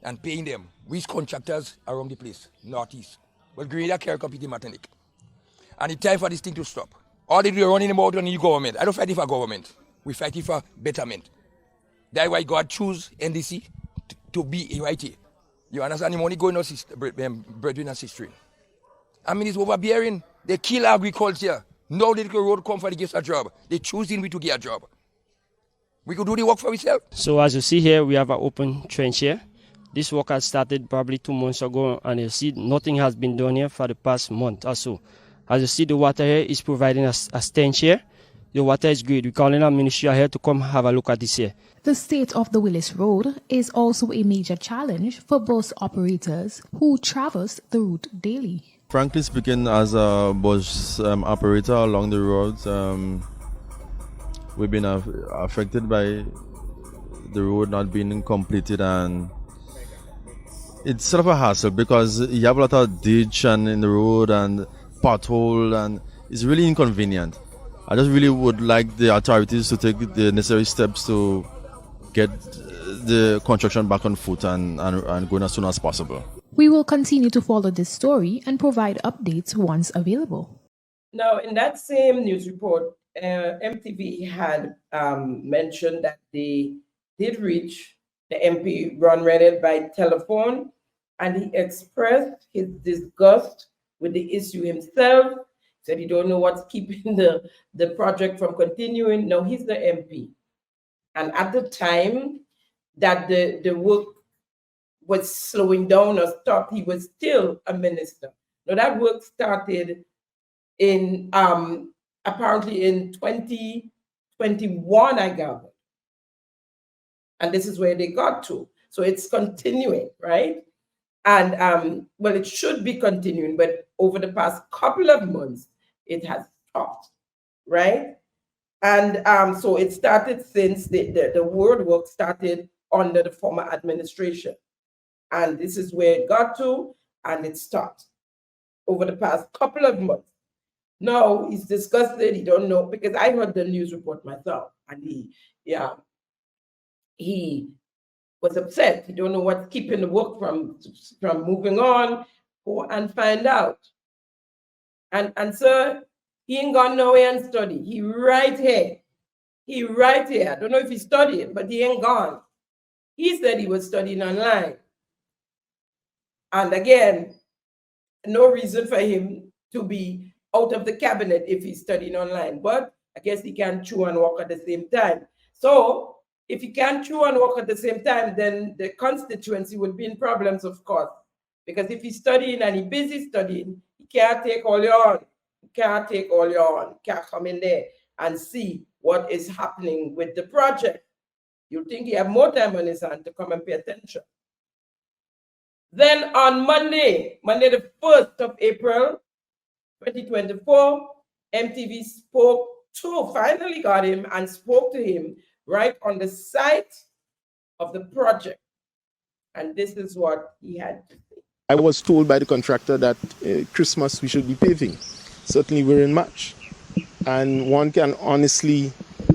and paying them. We contractors around the place, northeast. But Grenada can't compete in Martinique. And it's time for this thing to stop. All they do is running about on the government. I don't fight for government. We fight for betterment. That's why God chose NDC to be a right here. You understand? The money going on brethren and sister. I mean, it's overbearing. They kill agriculture. Now the road come for to give us a job. They choosing we to get a job. We could do the work for ourselves. So as you see here, we have an open trench here. This work has started probably 2 months ago, and you see nothing has been done here for the past month or so. As you see, the water here is providing us a stench here. The water is great. We're calling our ministry here to come have a look at this here. The state of the Willis Road is also a major challenge for bus operators who traverse the route daily. Frankly speaking, as a bus operator along the roads, we've been affected by the road not being completed, and it's sort of a hassle because you have a lot of ditch and in the road and pothole, and it's really inconvenient. I just really would like the authorities to take the necessary steps to get the construction back on foot and going as soon as possible. We will continue to follow this story and provide updates once available. Now, in that same news report, MTV had mentioned that they did reach the MP Ron Reddit by telephone, and he expressed his disgust with the issue himself. Said he don't know what's keeping the project from continuing. Now he's the MP, and at the time that the work was slowing down or stopped, he was still a minister. Now that work started in apparently in 2021, I gathered. And this is where they got to. So it's continuing, right? And well, it should be continuing, but over the past couple of months, it has stopped, right? And so it started since the word work started under the former administration. And this is where it got to, and it stopped over the past couple of months. Now he's disgusted. He don't know, because I heard the news report myself, and he was upset. He don't know what's keeping the work from moving on. Go and find out. And sir, he ain't gone nowhere and study. He right here. He right here. I don't know if he studied, but he ain't gone. He said he was studying online. And again, no reason for him to be out of the cabinet if he's studying online. But I guess he can chew and walk at the same time. So if he can't chew and walk at the same time, then the constituency will be in problems, of course. Because if he's studying and he's busy studying, he can't take all your on. He can't take all your on. He can't come in there and see what is happening with the project. You think he have more time on his hand to come and pay attention. Then on Monday the 1st of April, 2024, MTV finally got him and spoke to him right on the site of the project. And this is what he had to say. I was told by the contractor that Christmas we should be paving. Certainly we're in March. And one can honestly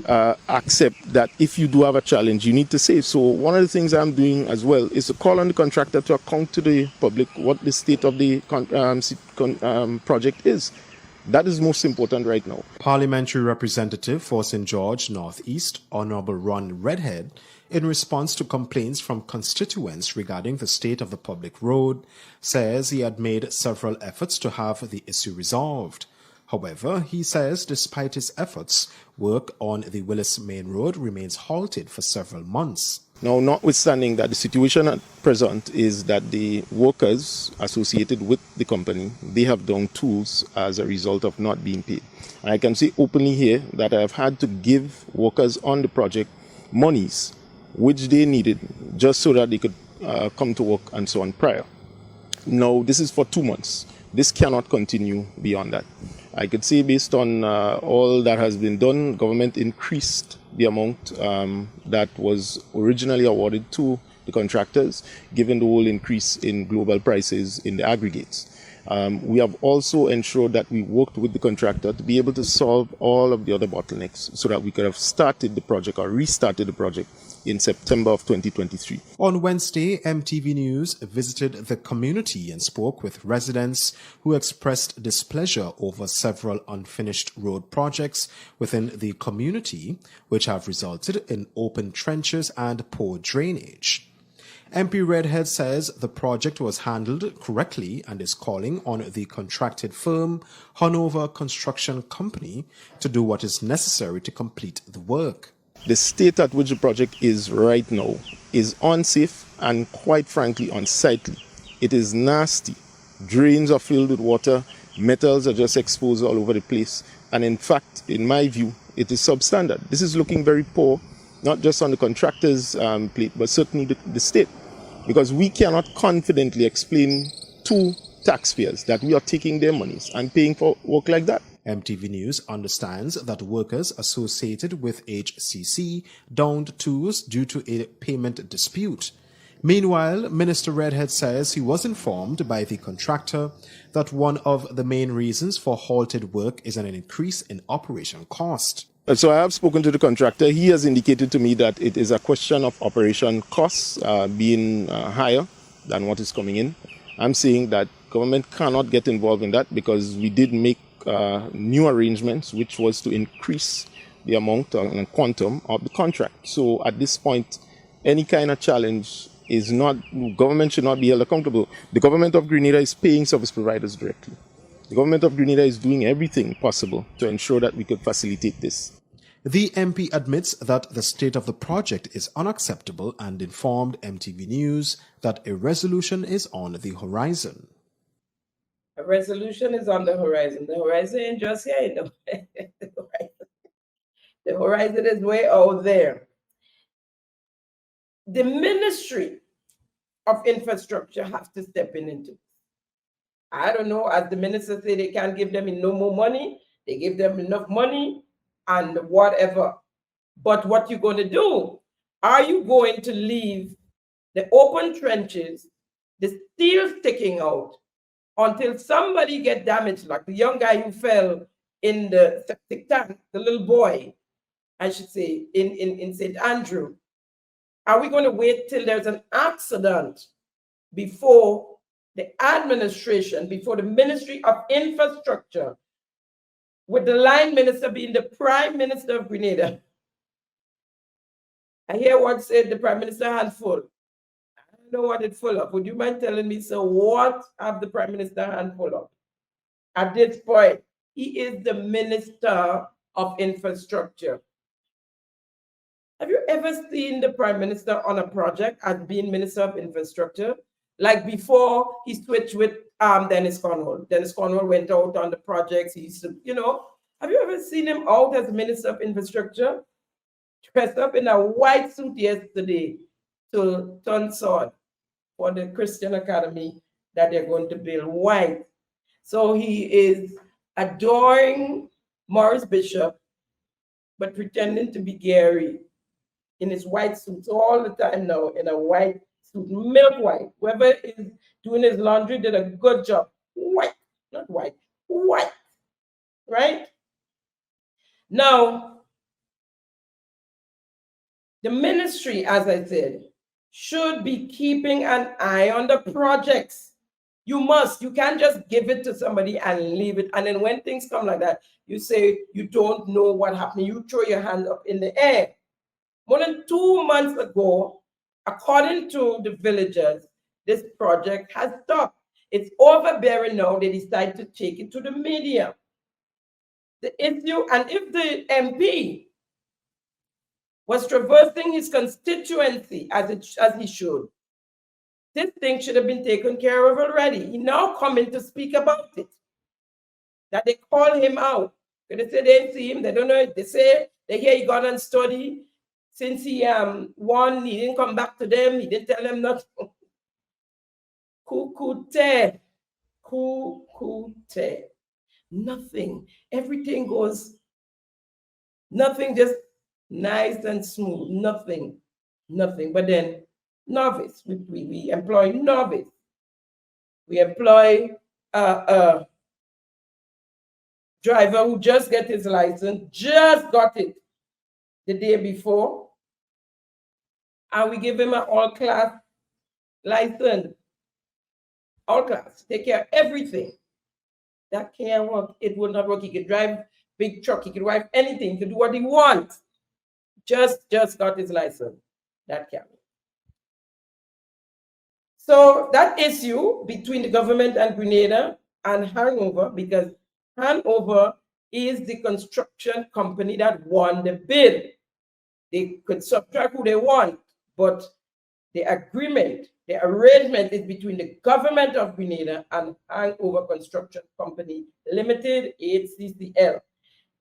accept that if you do have a challenge, you need to save. So one of the things I'm doing as well is to call on the contractor to account to the public what the state of the project is. That is most important right now. Parliamentary Representative for St. George Northeast, Honorable Ron Redhead, in response to complaints from constituents regarding the state of the public road, says he had made several efforts to have the issue resolved. However, he says despite his efforts, work on the Willis Main Road remains halted for several months. Now, notwithstanding that the situation at present is that the workers associated with the company, they have down tools as a result of not being paid. And I can say openly here that I have had to give workers on the project monies which they needed just so that they could come to work and so on prior. Now, this is for 2 months. This cannot continue beyond that. I could say based on all that has been done, government increased the amount that was originally awarded to the contractors, given the whole increase in global prices in the aggregates. We have also ensured that we worked with the contractor to be able to solve all of the other bottlenecks so that we could have started the project or restarted the project in September of 2023. On Wednesday, MTV News visited the community and spoke with residents who expressed displeasure over several unfinished road projects within the community, which have resulted in open trenches and poor drainage. MP Redhead says the project was handled correctly and is calling on the contracted firm, Hanover Construction Company, to do what is necessary to complete the work. The state at which the project is right now is unsafe and quite frankly unsightly. It is nasty. Drains are filled with water, metals are just exposed all over the place, and in fact, in my view, it is substandard. This is looking very poor, not just on the contractor's plate, but certainly the state, because we cannot confidently explain to taxpayers that we are taking their monies and paying for work like that. MTV News understands that workers associated with HCC downed tools due to a payment dispute. Meanwhile, Minister Redhead says he was informed by the contractor that one of the main reasons for halted work is an increase in operation cost. So I have spoken to the contractor. He has indicated to me that it is a question of operation costs being higher than what is coming in. I'm saying that government cannot get involved in that because we did make new arrangements, which was to increase the amount and quantum of the contract. So at this point, any kind of challenge is not, government should not be held accountable. The government of Grenada is paying service providers directly. The government of Grenada is doing everything possible to ensure that we could facilitate this. The MP admits that the state of the project is unacceptable and informed MTV News that a resolution is on the horizon. A resolution is on the horizon. The horizon ain't just here, you know. The horizon is way out there. The Ministry of Infrastructure has to step into this. I don't know, as the minister said, they can't give them no more money. They give them enough money and whatever. But what you going to do? Are you going to leave the open trenches, the steel sticking out, until somebody get damaged, like the young guy who fell in the septic tank, the little boy, I should say, in St. Andrew? Are we going to wait till there's an accident before the administration, before the Ministry of Infrastructure, with the line minister being the Prime Minister of Grenada? I hear what said the Prime Minister handful. I don't know what it's full of. Would you mind telling me, so what have the Prime Minister handful of? At this point, he is the Minister of Infrastructure. Have you ever seen the Prime Minister on a project as being Minister of Infrastructure? Like before he switched with Dennis Cornwall. Dennis Cornwall went out on the projects. He used to, you know, have you ever seen him out as Minister of Infrastructure? Dressed up in a white suit yesterday to turn sword for the Christian Academy that they're going to build white. So he is adoring Morris Bishop, but pretending to be Gary in his white suits all the time now, in a white suit, milk white. Whoever is doing his laundry did a good job. White, not white, white, right? Now, the ministry, as I said, should be keeping an eye on the projects. You must. You can't just give it to somebody and leave it. And then when things come like that, you say you don't know what happened. You throw your hand up in the air. More than 2 months ago, according to the villagers, this project has stopped. It's overbearing now. They decide to take it to the media. The issue, and if the MP was traversing his constituency as he should, this thing should have been taken care of already. He now coming to speak about it. That they call him out. They say they didn't see him. They don't know. They say they hear he got on study. Since he won, he didn't come back to them. He didn't tell them nothing. Kukute. Kukute. Nothing. Everything goes, nothing, just nice and smooth. Nothing. Nothing. But then novice. We employ novice. We employ a driver who just got his license, just got it the day before, and we give him an all-class license. All class, take care of everything. That can't work. It will not work. He can drive big truck. He can drive anything. He can do what he wants. Just got his license. That can't work. So that issue between the government and Grenada and Hanover, because Hanover is the construction company that won the bid. They could subtract who they want, but the agreement, the arrangement is between the government of Grenada and Hanover Construction Company Limited, HCCL.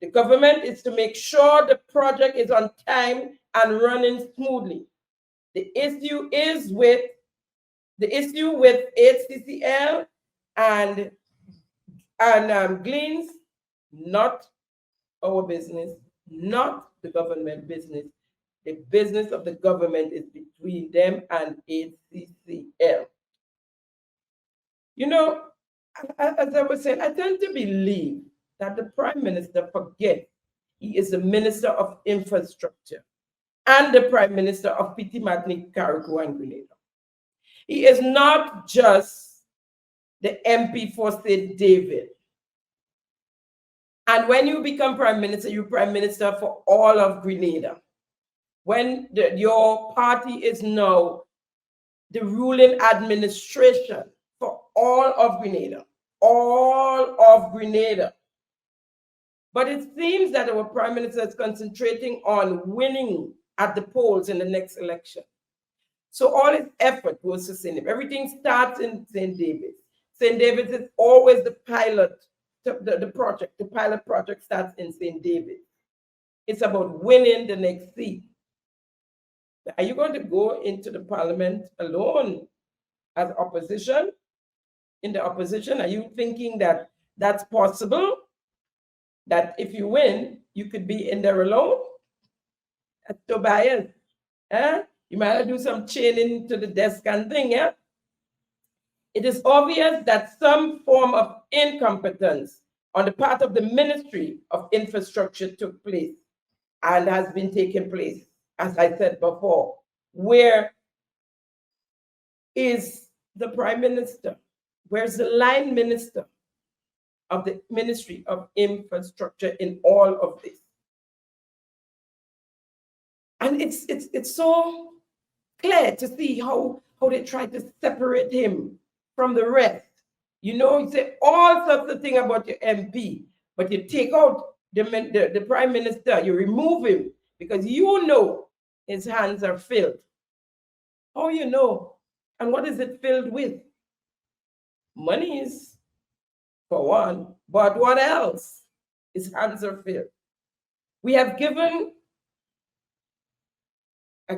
The government is to make sure the project is on time and running smoothly. The issue with HCCL and Gleans, not our business, not the government business. The business of the government is between them and HCCL. You know, as I was saying, I tend to believe that the Prime Minister forgets he is the Minister of Infrastructure and the Prime Minister of Piti Matnik, Carriacou, and Grenada. He is not just the MP for St. David. And when you become Prime Minister, you're Prime Minister for all of Grenada. When your party is now the ruling administration for all of Grenada. But it seems that our Prime Minister is concentrating on winning at the polls in the next election. So all his effort goes to St. David. Everything starts in St. David's. St. David's is always the pilot, the pilot project starts in St. David's. It's about winning the next seat. Are you going to go into the parliament alone as opposition? In the opposition, are you thinking that that's possible? That if you win, you could be in there alone? That's too biased. You might do some chaining to the desk and thing, yeah? It is obvious that some form of incompetence on the part of the Ministry of Infrastructure took place and has been taking place, as I said before. Where is the Prime Minister? Where's the line minister of the Ministry of Infrastructure in all of this? And it's so clear to see how they try to separate him from the rest. You know, you say all sorts of things about your MP, but you take out the Prime Minister, you remove him because you know his hands are filled. How you know? And what is it filled with? Monies, for one, but what else? His hands are filled. We have given a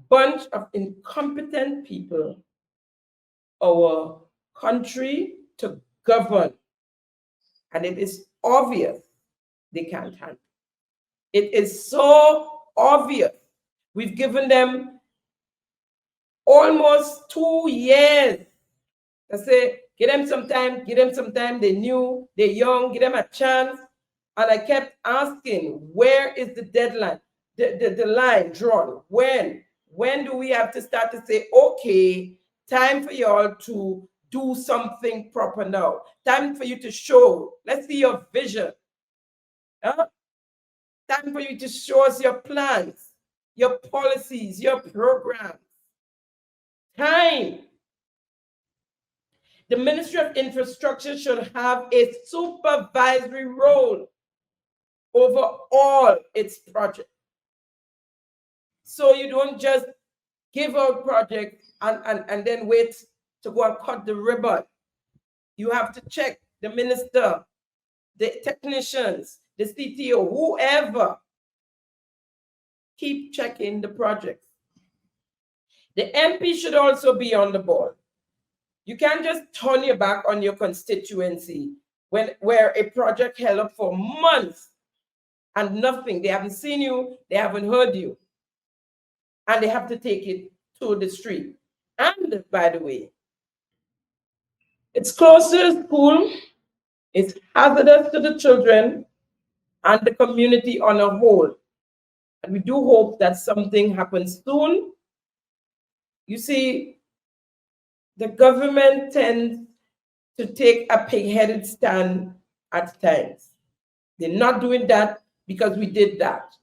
bunch of incompetent people our country to govern. And it is obvious they can't handle. It is so obvious. We've given them almost 2 years. I say, give them some time, give them some time. They're new, they're young, give them a chance. And I kept asking, where is the deadline, the line drawn? When do we have to start to say, okay, time for y'all to do something proper now. Time for you to show. Let's see your vision. Huh? Time for you to show us your plans, your policies, your programs. Time. The Ministry of Infrastructure should have a supervisory role over all its projects. So you don't just give out projects and then wait to go and cut the ribbon. You have to check the minister, the technicians, the CTO, whoever. Keep checking the projects. The MP should also be on the board. You can't just turn your back on your constituency where a project held up for months and nothing. They haven't seen you, they haven't heard you. And they have to take it to the street. And by the way, it's close to the school, it's hazardous to the children and the community on a whole. And we do hope that something happens soon. You see, the government tends to take a pig-headed stand at times. They're not doing that because we did that.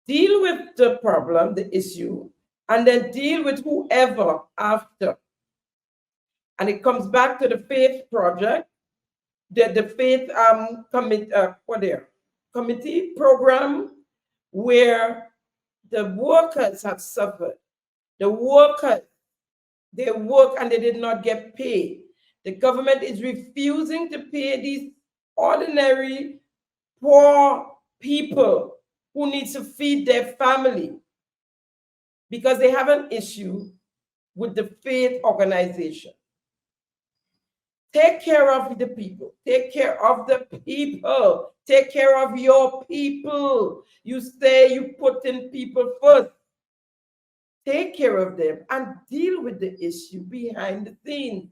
Deal with the problem, the issue, and then deal with whoever after. And it comes back to the faith project, the faith committee program, where the workers have suffered. The workers, they work and they did not get paid. The government is refusing to pay these ordinary poor people who need to feed their family because they have an issue with the faith organization. Take care of the people. Take care of the people. Take care of your people. You say you put in people first. Take care of them and deal with the issue behind the scenes.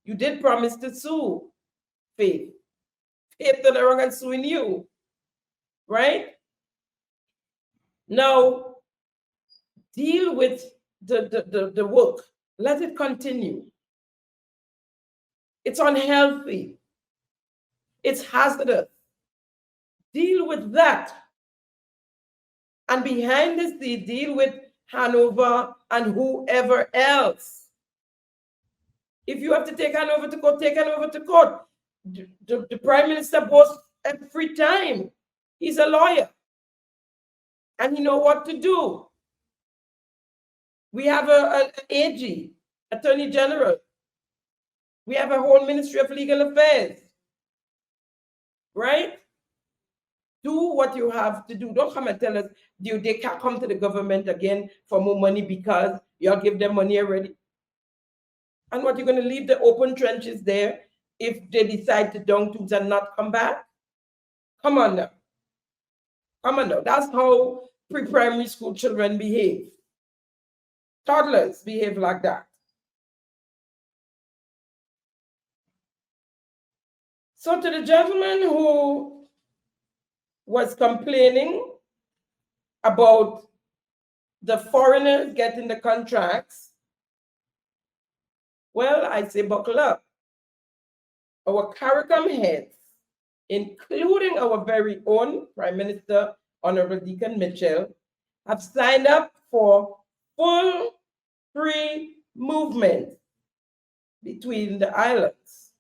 You did promise to sue Faith. Faith turned around and suing you, right? Now, deal with the work. Let it continue. It's unhealthy. It's hazardous. Deal with that. And behind this, they deal with Hanover and whoever else. If you have to take Hanover to court, take Hanover to court. The Prime Minister boasts every time. He's a lawyer. And he knows what to do. We have an AG, Attorney General. We have a whole Ministry of Legal Affairs. Right? Do what you have to do. Don't come and tell us they can't come to the government again for more money because y'all give them money already. And what, you're going to leave the open trenches there if they decide to dung tubes and not come back? Come on now. Come on now. That's how pre-primary school children behave. Toddlers behave like that. So to the gentleman who was complaining about the foreigners getting the contracts, well, I say buckle up. Our CARICOM heads, including our very own Prime Minister, Honorable Deacon Mitchell, have signed up for full free movement between the islands.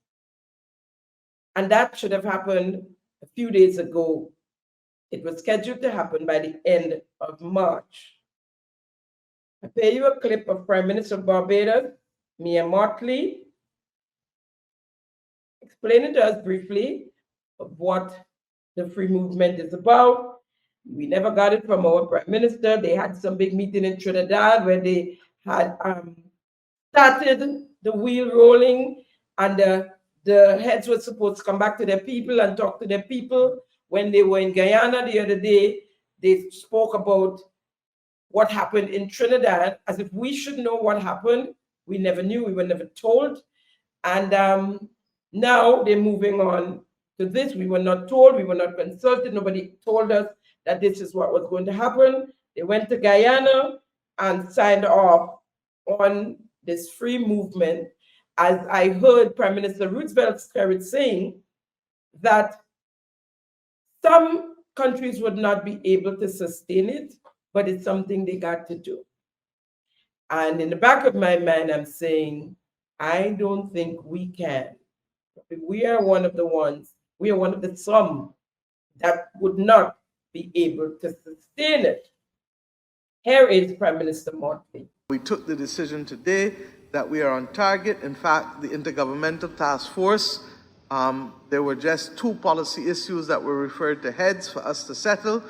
And that should have happened a few days ago. It was scheduled to happen by the end of March. I play you a clip of Prime Minister of Barbados, Mia Mottley, explaining to us briefly of what the free movement is about. We never got it from our Prime Minister. They had some big meeting in Trinidad where they had started the wheel rolling, and the the heads were supposed to come back to their people and talk to their people. When they were in Guyana the other day, they spoke about what happened in Trinidad, as if we should know what happened. We never knew, we were never told. And now they're moving on to this. We were not told, we were not consulted, nobody told us that this is what was going to happen. They went to Guyana and signed off on this free movement. As I heard Prime Minister Roosevelt saying that some countries would not be able to sustain it, but it's something they got to do. And in the back of my mind, I'm saying, I don't think we can. We are one of the ones, we are one of the some that would not be able to sustain it. Here is Prime Minister Motley. We took the decision today that we are on target. In fact, the Intergovernmental Task Force, there were just 2 policy issues that were referred to heads for us to settle,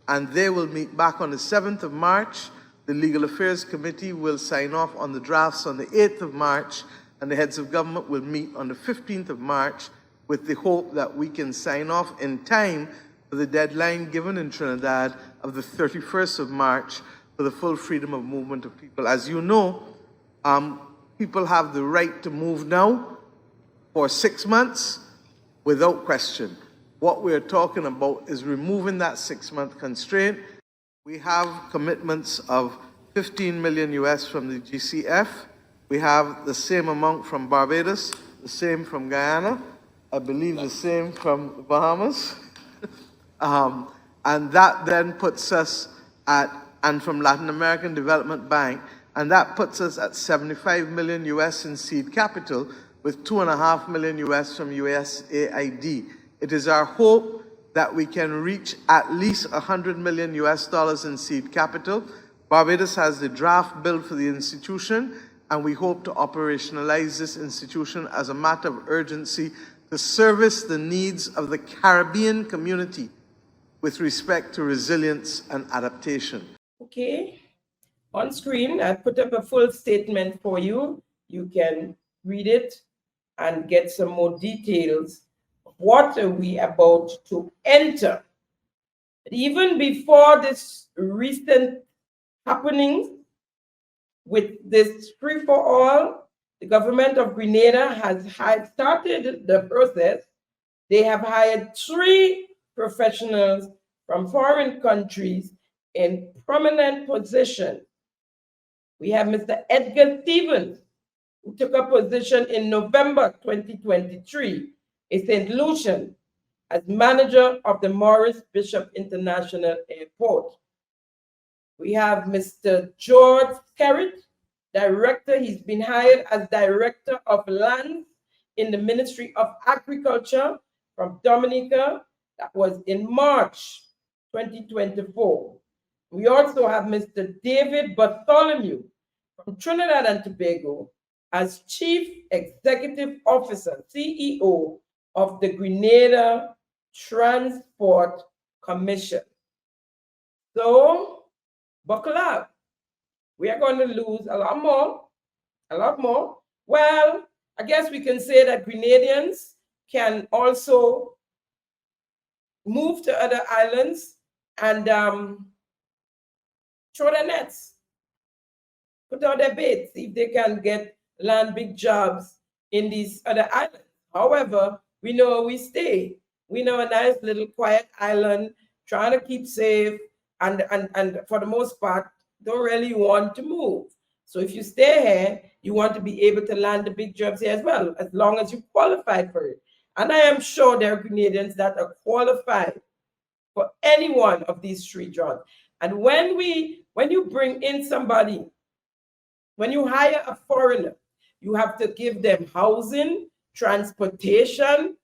and they will meet back on the 7th of March. The Legal Affairs Committee will sign off on the drafts on the 8th of March, and the heads of government will meet on the 15th of March with the hope that we can sign off in time for the deadline given in Trinidad of the 31st of March for the full freedom of movement of people. As you know, people have the right to move now for 6 months without question. What we're talking about is removing that 6-month constraint. We have commitments of 15 million US from the GCF. We have the same amount from Barbados, the same from Guyana, I believe the same from the Bahamas. And that then puts us at, and from Latin American Development Bank, and that puts us at 75 million US in seed capital with 2.5 million US from USAID. It is our hope that we can reach at least 100 million US dollars in seed capital. Barbados has the draft bill for the institution, and we hope to operationalize this institution as a matter of urgency to service the needs of the Caribbean community with respect to resilience and adaptation. Okay, on screen, I put up a full statement for you. You can read it and get some more details. What are we about to enter? Even before this recent happening with this free-for-all, the government of Grenada has started the process. They have hired 3 professionals from foreign countries in prominent positions. We have Mr. Edgar Stevens, who took a position in November 2023 in St. Lucian as manager of the Maurice Bishop International Airport. We have Mr. George Skerritt, director. He's been hired as director of lands in the Ministry of Agriculture from Dominica. That was in March 2024. We also have Mr. David Bartholomew from Trinidad and Tobago as Chief Executive Officer, CEO of the Grenada Transport Commission. So, buckle up. We are going to lose a lot more. Well, I guess we can say that Grenadians can also move to other islands and throw their nets, put out their baits, see if they can land big jobs in these other islands. However, we know where we stay. We know a nice little quiet island, trying to keep safe, and for the most part, don't really want to move. So if you stay here, you want to be able to land the big jobs here as well, as long as you qualify for it. And I am sure there are Grenadians that are qualified for any one of these 3 jobs. And when you bring in somebody, when you hire a foreigner, you have to give them housing, transportation,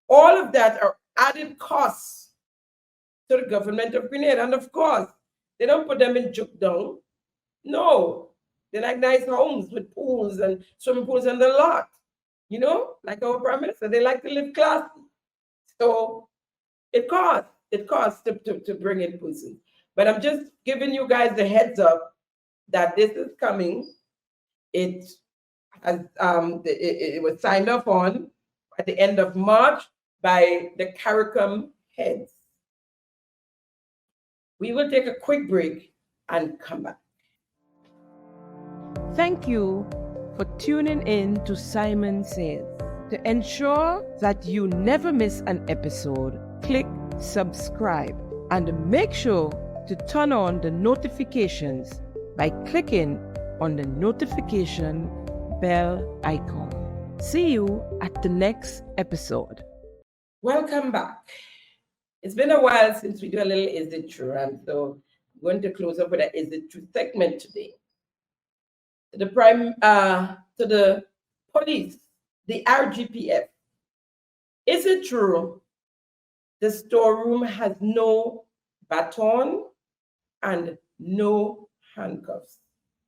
all of that are added costs to the government of Grenada. And of course, they don't put them in juke down. No, they like nice homes with pools and swimming pools and the lot. You know, like our Prime Minister, they like to live classy. So it costs to bring in persons. But I'm just giving you guys the heads up that this is coming. It was signed off on at the end of March by the CARICOM heads. We will take a quick break and come back. Thank you for tuning in to Simon Says. To ensure that you never miss an episode, click subscribe and make sure to turn on the notifications by clicking on the notification bell icon. See you at the next episode. Welcome back. It's been a while since we do a little Is It True? And so I'm going to close up with a Is It True segment today. To the police, the RGPF. Is it true the storeroom has no baton and no handcuffs?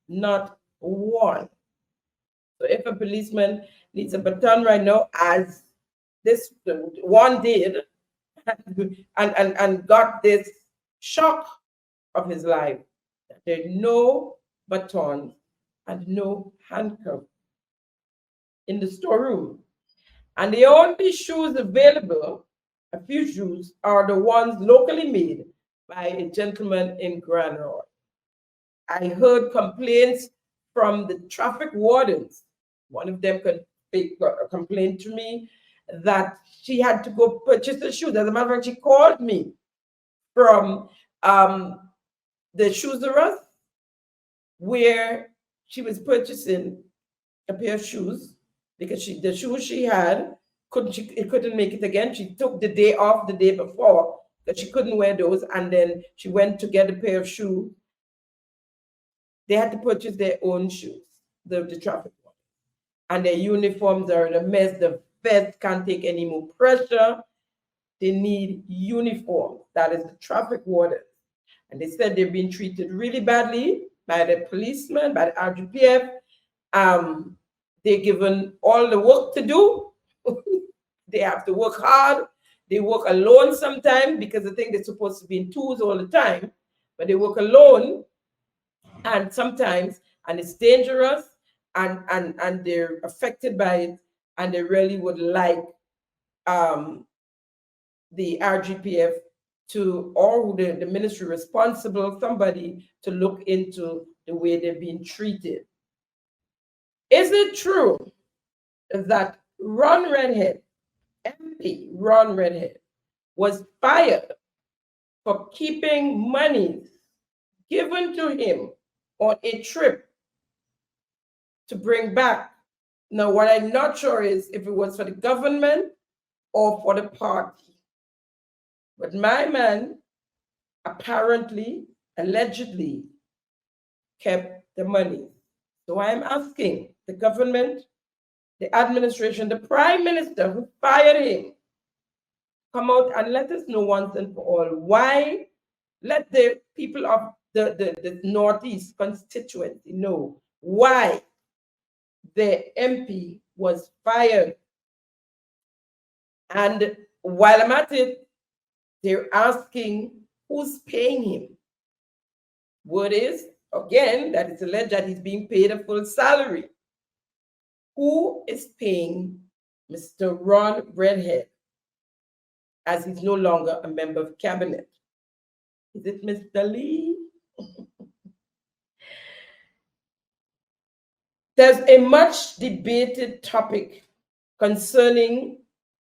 Not one. So if a policeman needs a baton right now, as this one did, and got this shock of his life, that there are no batons and no handcuffs in the storeroom. And the only shoes available, a few shoes, are the ones locally made by a gentleman in Grand Roy. I heard complaints from the traffic wardens. One of them complained to me that she had to go purchase the shoes. As a matter of fact, she called me from the Shoes of Us, where she was purchasing a pair of shoes because the shoes she had couldn't make it again. She took the day off the day before that she couldn't wear those, and then she went to get a pair of shoes. They had to purchase their own shoes, the traffic ones, and their uniforms are in a mess. The vest can't take any more pressure. They need uniforms. That is the traffic wardens. And they said they've been treated really badly by the policemen, by the RGPF. They're given all the work to do. They have to work hard. They work alone sometimes because I think they're supposed to be in twos all the time, but they work alone, and sometimes, and it's dangerous, and they're affected by it, and they really would like the RGPF to, or the ministry responsible, somebody to look into the way they're being treated. Is it true that Ron Redhead, MP Ron Redhead, was fired for keeping money given to him on a trip to bring back? Now, what I'm not sure is if it was for the government or for the party. But my man apparently, allegedly, kept the money. So I'm asking the government, the administration, the prime minister who fired him, come out and let us know once and for all why. Let the people of the Northeast constituency know why the MP was fired. And while I'm at it, they're asking who's paying him. Word is, again, that it's alleged that he's being paid a full salary. Who is paying Mr. Ron Redhead, as he's no longer a member of cabinet? Is it Mr. Lee? There's a much debated topic concerning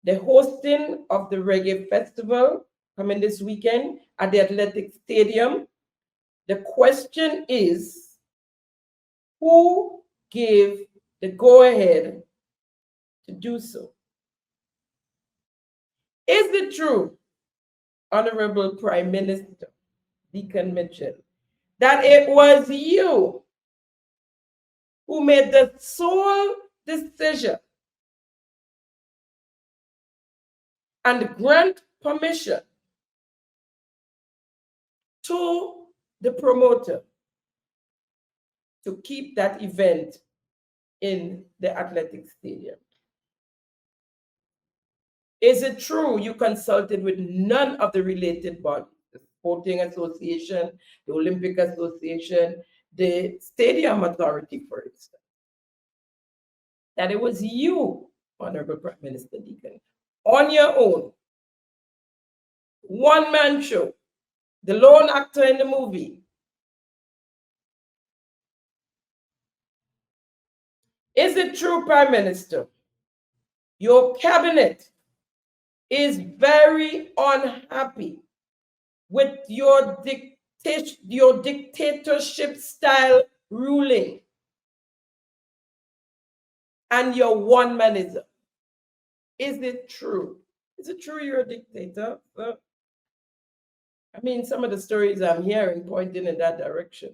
the hosting of the reggae festival coming this weekend at the Athletic Stadium. The question is, who gave the go-ahead to do so? Is it true, Honorable Prime Minister Deacon Mitchell, that it was you who made the sole decision and grant permission to the promoter to keep that event in the Athletic Stadium? Is it true you consulted with none of the related bodies, the Sporting Association, the Olympic Association, the Stadium Authority, for instance, that it was you Honorable Prime Minister Deacon, on your own, one-man show, the lone actor in the movie. Is it true, Prime Minister, your cabinet is very unhappy with your dictatorship-style ruling and your one-manism? Is it true? Is it true you're a dictator? I mean, some of the stories I'm hearing pointing in that direction.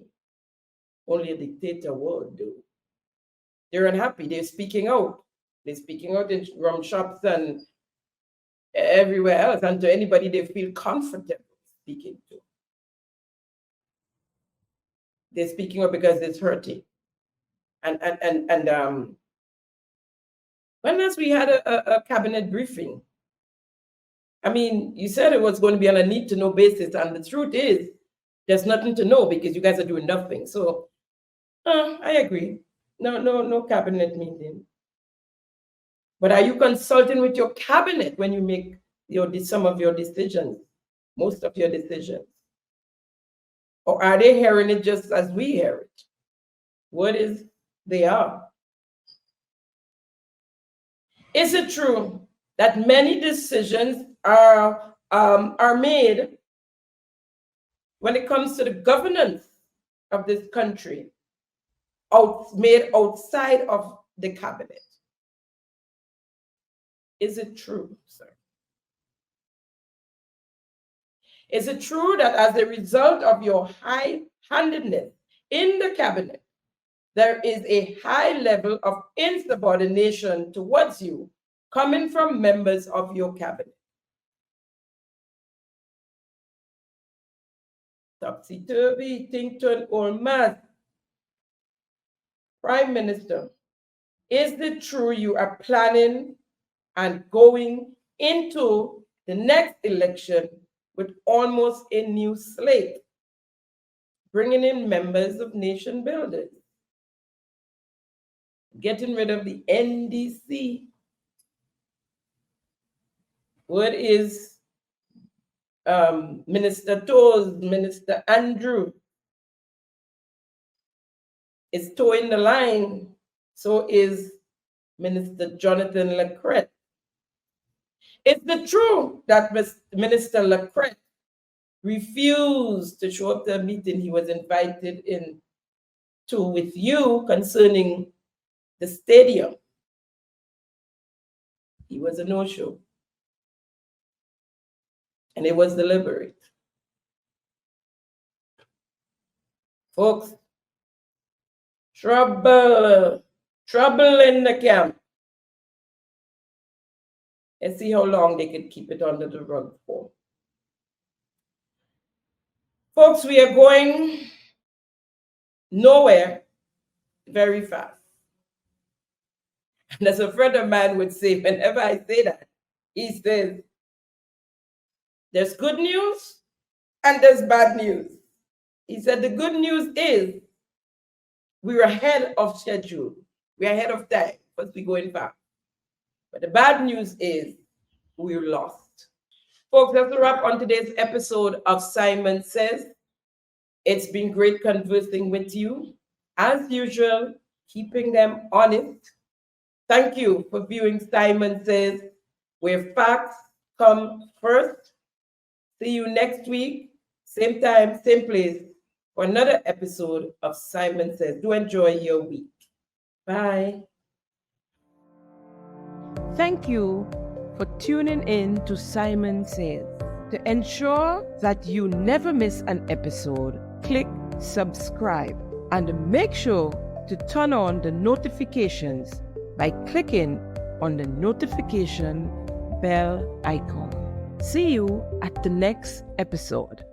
Only a dictator would do. They're unhappy. They're speaking out. They're speaking out in rum shops and everywhere else, and to anybody they feel comfortable speaking to. They're speaking out because it's hurting. And when last we had a cabinet briefing, I mean, you said it was going to be on a need-to-know basis, and the truth is, there's nothing to know because you guys are doing nothing. So, I agree. No cabinet meeting. But are you consulting with your cabinet when you make some of your decisions, most of your decisions? Or are they hearing it just as we hear it? What is they are? Is it true that many decisions are made when it comes to the governance of this country, made outside of the cabinet? Is it true, sir? Is it true that as a result of your high-handedness in the cabinet, there is a high level of insubordination towards you coming from members of your cabinet? Topsy-turvy, think turn all mad. Prime Minister, is it true you are planning and going into the next election with almost a new slate, bringing in members of nation builders, getting rid of the NDC? What is Minister Toes, Minister Andrew is towing the line, so is Minister Jonathan Lecret. Is it true that Minister Lecret refused to show up to a meeting he was invited to with you concerning the stadium? He was a no-show. And it was deliberate. Folks, trouble in the camp. And see how long they could keep it under the rug for. Folks, we are going nowhere very fast. And as a friend of mine would say, whenever I say that, he says, there's good news and there's bad news. He said the good news is we're ahead of schedule. We're ahead of time because we're going fast. But the bad news is we're lost. Folks, that's a wrap on today's episode of Simon Says. It's been great conversing with you. As usual, keeping them honest. Thank you for viewing Simon Says, where facts come first. See you next week, same time, same place, for another episode of Simon Says. Do enjoy your week. Bye. Thank you for tuning in to Simon Says. To ensure that you never miss an episode, click subscribe and make sure to turn on the notifications by clicking on the notification bell icon. See you at the next episode.